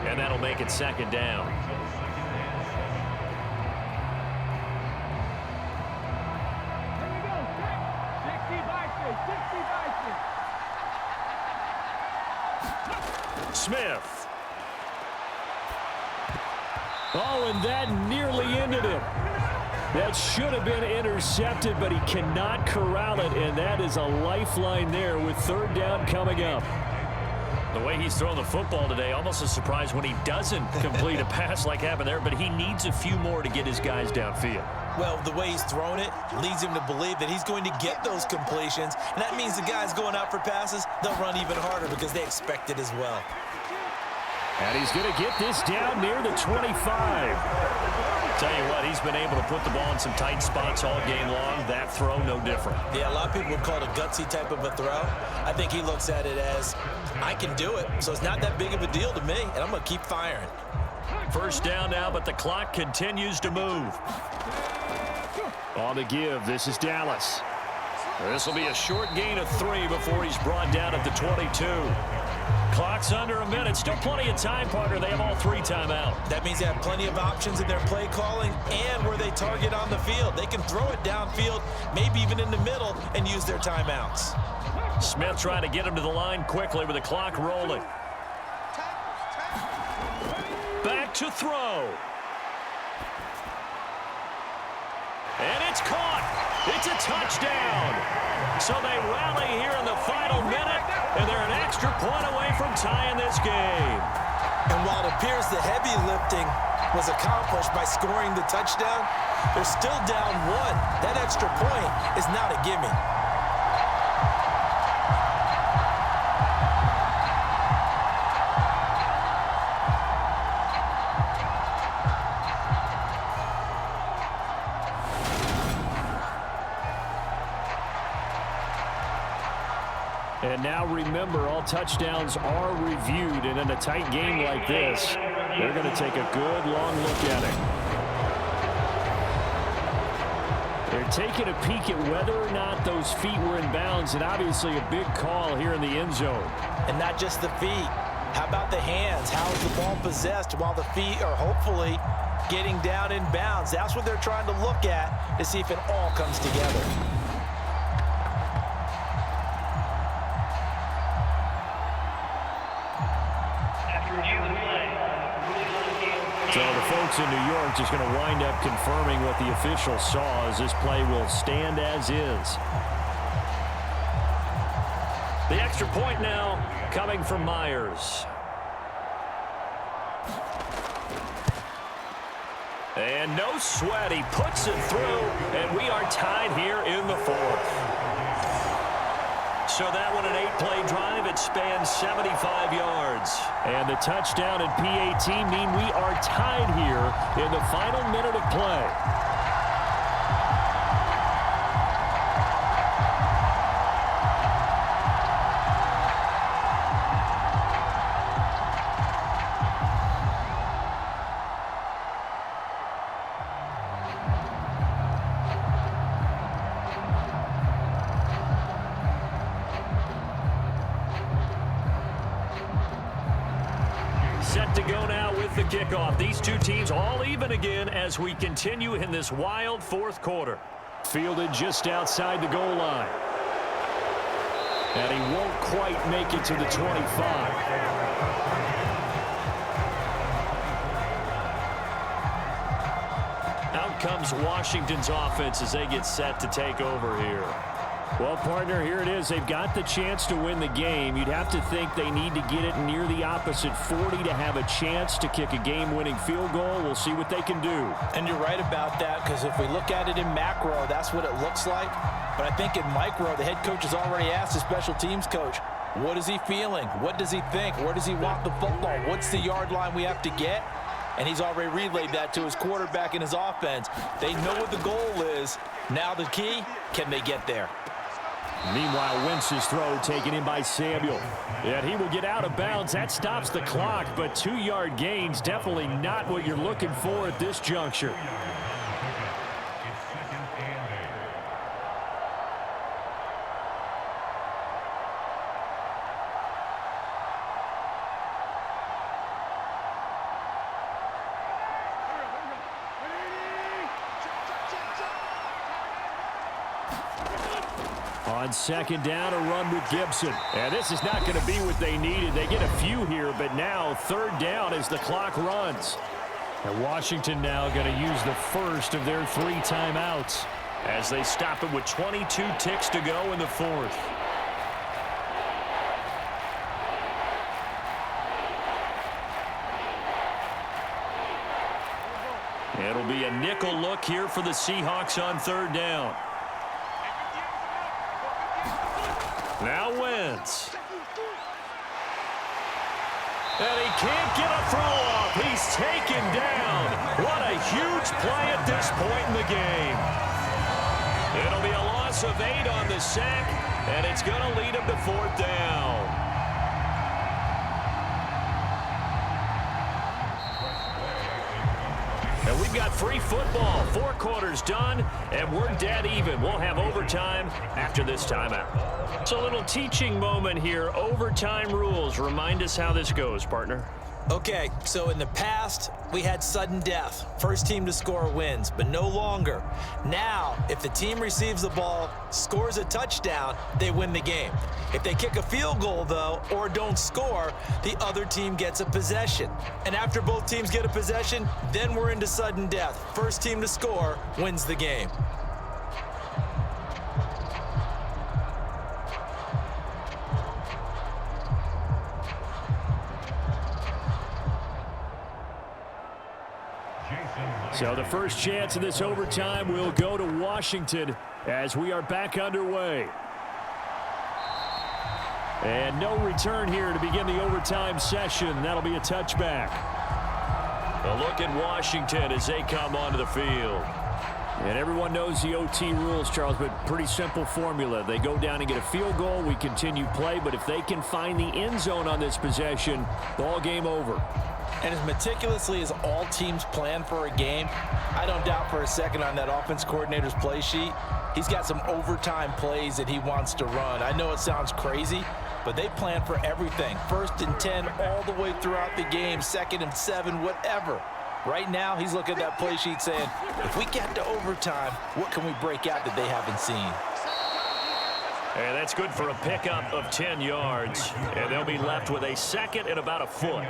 and that'll make it second down. Smith. Oh, and that nearly ended it. That should have been intercepted, but he cannot corral it, and that is a lifeline there with third down coming up. The way he's throwing the football today, almost a surprise when he doesn't complete a pass like happened there, but he needs a few more to get his guys downfield. Well, the way he's thrown it leads him to believe that he's going to get those completions, and that means the guys going out for passes, they'll run even harder because they expect it as well. And he's going to get this down near the 25. Tell you what, he's been able to put the ball in some tight spots all game long. That throw, no different. Yeah, a lot of people would call it a gutsy type of a throw. I think he looks at it as, I can do it, so it's not that big of a deal to me, and I'm going to keep firing. First down now, but the clock continues to move. On the give, this is Dallas. This will be a short gain of 3 before he's brought down at the 22. Clock's under a minute. Still plenty of time, partner. They have all 3 timeout. That means they have plenty of options in their play calling and where they target on the field. They can throw it downfield, maybe even in the middle, and use their timeouts. Smith trying to get him to the line quickly with the clock rolling. Back to throw. And it's caught. It's a touchdown. So they rally here in the final minute, and they're an extra point away from tying this game. And while it appears the heavy lifting was accomplished by scoring the touchdown, they're still down 1. That extra point is not a gimme. And now remember, all touchdowns are reviewed, and in a tight game like this, they're going to take a good long look at it. They're taking a peek at whether or not those feet were in bounds, and obviously a big call here in the end zone. And not just the feet. How about the hands? How is the ball possessed while the feet are hopefully getting down in bounds? That's what they're trying to look at to see if it all comes together. So the folks in New York just going to wind up confirming what the official saw, as this play will stand as is. The extra point now coming from Myers. And no sweat, he puts it through, and we are tied here in the 4th. So that one, an 8-play drive. It spans 75 yards. And the touchdown and PAT mean we are tied here in the final minute of play. Set to go now with the kickoff. These two teams all even again as we continue in this wild 4th quarter. Fielded just outside the goal line. And he won't quite make it to the 25. Out comes Washington's offense as they get set to take over here. Well, partner, here it is. They've got the chance to win the game. You'd have to think they need to get it near the opposite 40 to have a chance to kick a game-winning field goal. We'll see what they can do. And you're right about that, because if we look at it in macro, that's what it looks like. But I think in micro, the head coach has already asked the special teams coach, what is he feeling? What does he think? Where does he want the football? What's the yard line we have to get? And he's already relayed that to his quarterback and his offense. They know what the goal is. Now the key, can they get there? Meanwhile, Wentz's throw taken in by Samuel. And he will get out of bounds. That stops the clock, but 2-yard gains, definitely not what you're looking for at this juncture. On second down, a run with Gibson. And this is not going to be what they needed. They get a few here, but now 3rd down as the clock runs. And Washington now going to use the first of their 3 timeouts as they stop it with 22 ticks to go in the 4th. It'll be a nickel look here for the Seahawks on third down. Now Wentz. And he can't get a throw off. He's taken down. What a huge play at this point in the game. It'll be a loss of 8 on the sack, and it's going to lead him to fourth down. And we've got free football. 4 quarters done, and we're dead even. We'll have overtime after this timeout. So a little teaching moment here. Overtime rules. Remind us how this goes, partner. Okay, so in the past, we had sudden death. First team to score wins, but no longer. Now, if the team receives the ball, scores a touchdown, they win the game. If they kick a field goal, though, or don't score, the other team gets a possession. And after both teams get a possession, then we're into sudden death. First team to score wins the game. So the first chance of this overtime will go to Washington as we are back underway. And no return here to begin the overtime session. That'll be a touchback. A look at Washington as they come onto the field. And everyone knows the OT rules, Charles, but pretty simple formula. They go down and get a field goal, we continue play, but if they can find the end zone on this possession, ball game over. And as meticulously as all teams plan for a game, I don't doubt for a second on that offense coordinator's play sheet, he's got some overtime plays that he wants to run. I know it sounds crazy, but they plan for everything. 1st and 10 all the way throughout the game, 2nd and 7, whatever. Right now, he's looking at that play sheet saying, if we get to overtime, what can we break out that they haven't seen? And that's good for a pickup of 10 yards. And they'll be left with a 2nd and about a foot.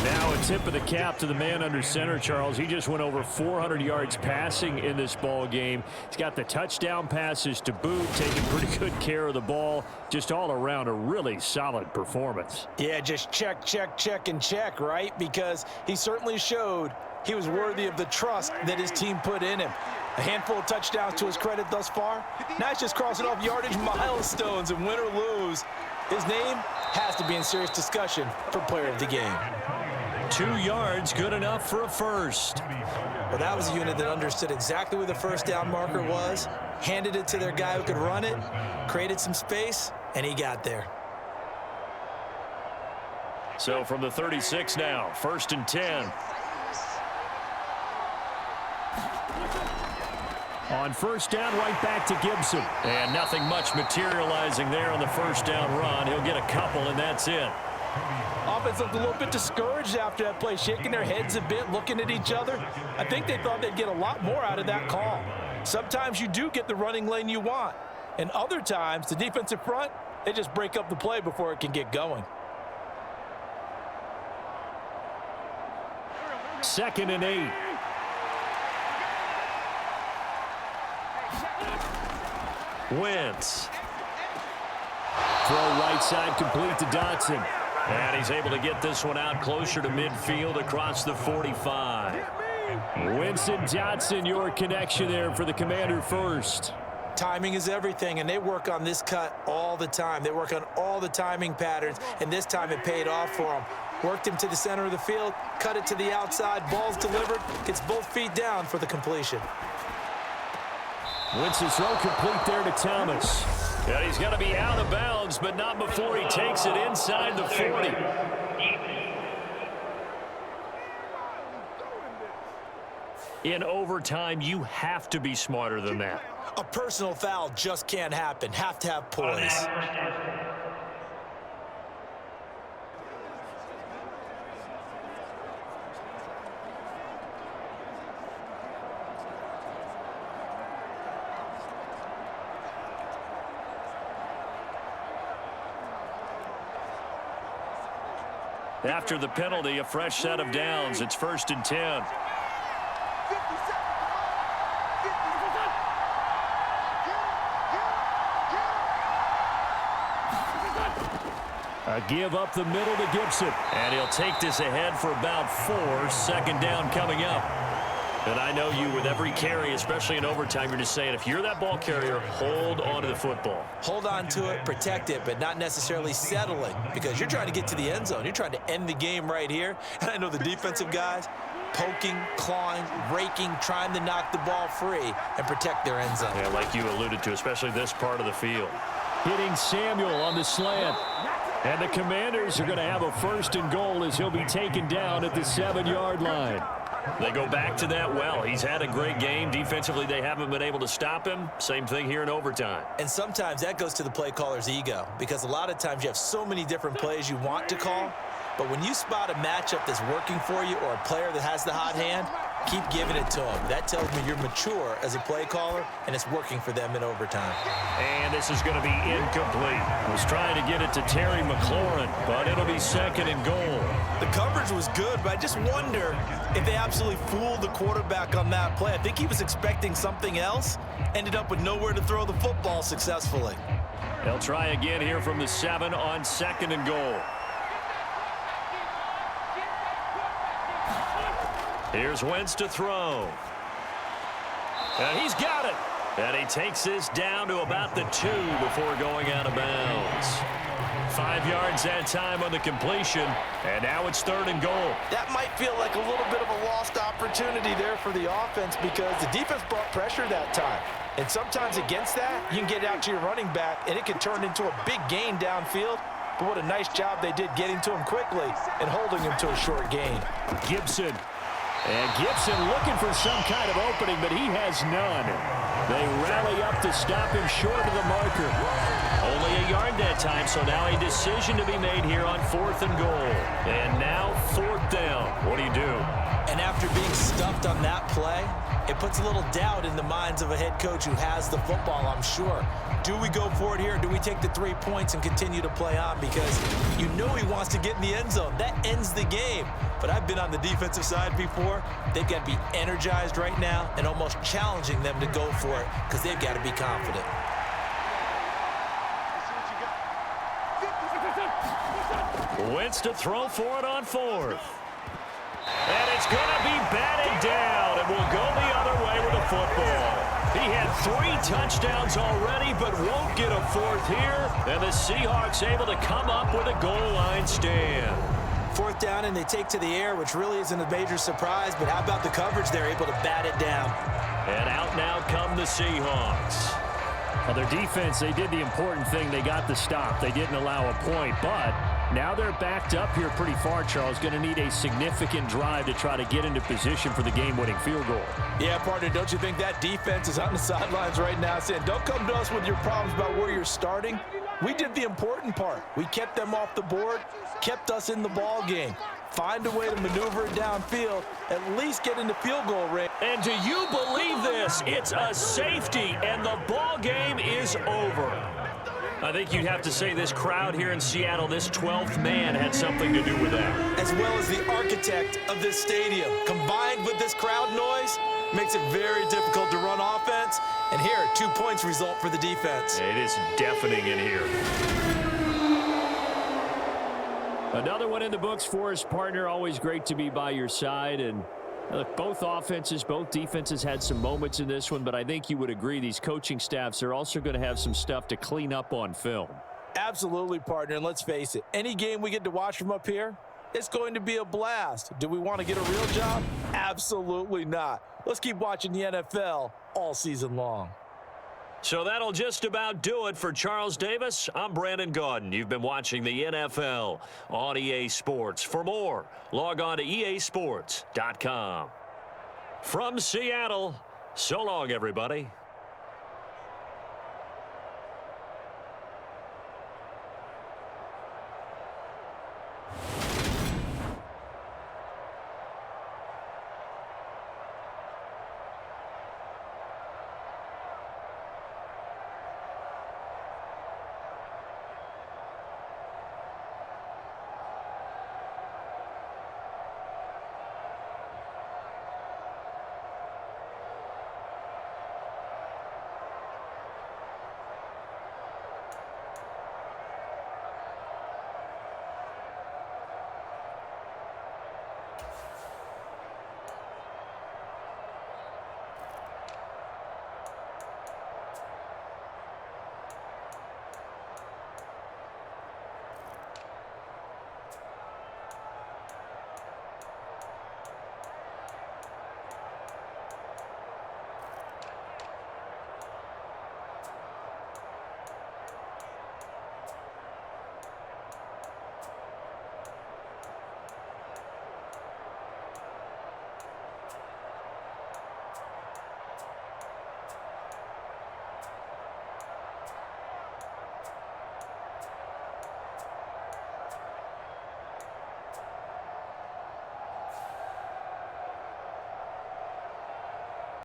Now a tip of the cap to the man under center, Charles. He just went over 400 yards passing in this ball game. He's got the touchdown passes to boot, taking pretty good care of the ball. Just all around a really solid performance. Yeah, just check, check, check, and check, right? Because he certainly showed he was worthy of the trust that his team put in him. A handful of touchdowns to his credit thus far. Now he's just crossing off yardage milestones, and win or lose, his name has to be in serious discussion for player of the game. 2 yards, good enough for a first. Well, that was a unit that understood exactly where the first down marker was, handed it to their guy who could run it, created some space, and he got there. So from the 36 now, 1st and 10. On first down, right back to Gibson. And nothing much materializing there on the first down run. He'll get a couple, and that's it. Offense looked a little bit discouraged after that play, shaking their heads a bit, looking at each other. I think they thought they'd get a lot more out of that call. Sometimes you do get the running lane you want. And other times, the defensive front, they just break up the play before it can get going. 2nd and 8. Wentz. Throw right side complete to Dotson. And he's able to get this one out closer to midfield across the 45. Winston Dotson, your connection there for the Commander first. Timing is everything, and they work on this cut all the time. They work on all the timing patterns, and this time it paid off for them. Worked him to the center of the field, cut it to the outside, ball's delivered, gets both feet down for the completion. Winston's throw complete there to Thomas. And he's got to be out of bounds, but not before he takes it inside the 40. In overtime, you have to be smarter than that. A personal foul just can't happen. Have to have poise. After the penalty, a fresh set of downs. It's 1st and 10. A give up the middle to Gibson. And he'll take this ahead for about 4. 2nd down coming up. And I know you, with every carry, especially in overtime, you're just saying, if you're that ball carrier, hold on to the football. Hold on to it, protect it, but not necessarily settle it, because you're trying to get to the end zone. You're trying to end the game right here. And I know the defensive guys poking, clawing, raking, trying to knock the ball free and protect their end zone. Yeah, like you alluded to, especially this part of the field. Hitting Samuel on the slant. And the Commanders are going to have a 1st and goal as he'll be taken down at the 7-yard line. They go back to that well. He's had a great game. Defensively, they haven't been able to stop him. Same thing here in overtime. And sometimes that goes to the play caller's ego, because a lot of times you have so many different plays you want to call. But when you spot a matchup that's working for you or a player that has the hot hand, keep giving it to him. That tells me you're mature as a play caller, and it's working for them in overtime. And this is going to be incomplete. Was trying to get it to Terry McLaurin, but it'll be 2nd and goal. The coverage was good, but I just wonder if they absolutely fooled the quarterback on that play. I think he was expecting something else, ended up with nowhere to throw the football successfully. They'll try again here from the 7 on 2nd and goal. Here's Wentz to throw. And he's got it. And he takes this down to about the 2 before going out of bounds. 5 yards that time on the completion. And now it's 3rd and goal. That might feel like a little bit of a lost opportunity there for the offense, because the defense brought pressure that time. And sometimes against that, you can get out to your running back, and it can turn into a big gain downfield. But what a nice job they did getting to him quickly and holding him to a short gain. Gibson. And Gibson looking for some kind of opening, but he has none. They rally up to stop him short of the marker. Only a yard that time, so now a decision to be made here on 4th and goal. And now 4th down. What do you do? And after being stuffed on that play, it puts a little doubt in the minds of a head coach who has the football, I'm sure. Do we go for it here, or do we take the 3 points and continue to play on? Because you know he wants to get in the end zone. That ends the game. But I've been on the defensive side before. They've got to be energized right now and almost challenging them to go for it, because they've got to be confident. Wentz to throw for it on 4th. And it's going to be batted down, and will go the other way with the football. He had 3 touchdowns already, but won't get a 4th here. And the Seahawks able to come up with a goal line stand. 4th down, and they take to the air, which really isn't a major surprise. But how about the coverage? They're able to bat it down. And out now come the Seahawks. Well, their defense, they did the important thing. They got the stop. They didn't allow a point, but now they're backed up here pretty far, Charles. Going to need a significant drive to try to get into position for the game-winning field goal. Yeah, partner, don't you think that defense is on the sidelines right now saying, don't come to us with your problems about where you're starting? We did the important part. We kept them off the board, kept us in the ball game. Find a way to maneuver it downfield, at least get into field goal range. And do you believe this? It's a safety, and the ball game is over. I think you'd have to say this crowd here in Seattle, this 12th man, had something to do with that. As well as the architect of this stadium. Combined with this crowd noise, makes it very difficult to run offense. And here, 2 points result for the defense. It is deafening in here. Another one in the books for us, partner. Always great to be by your side. And look, both offenses, both defenses had some moments in this one, but I think you would agree these coaching staffs are also going to have some stuff to clean up on film. Absolutely, partner. And let's face it, any game we get to watch from up here, it's going to be a blast. Do we want to get a real job? Absolutely not. Let's keep watching the NFL all season long. So that'll just about do it for Charles Davis. I'm Brandon Gaudin. You've been watching the NFL on EA Sports. For more, log on to easports.com. From Seattle, so long, everybody.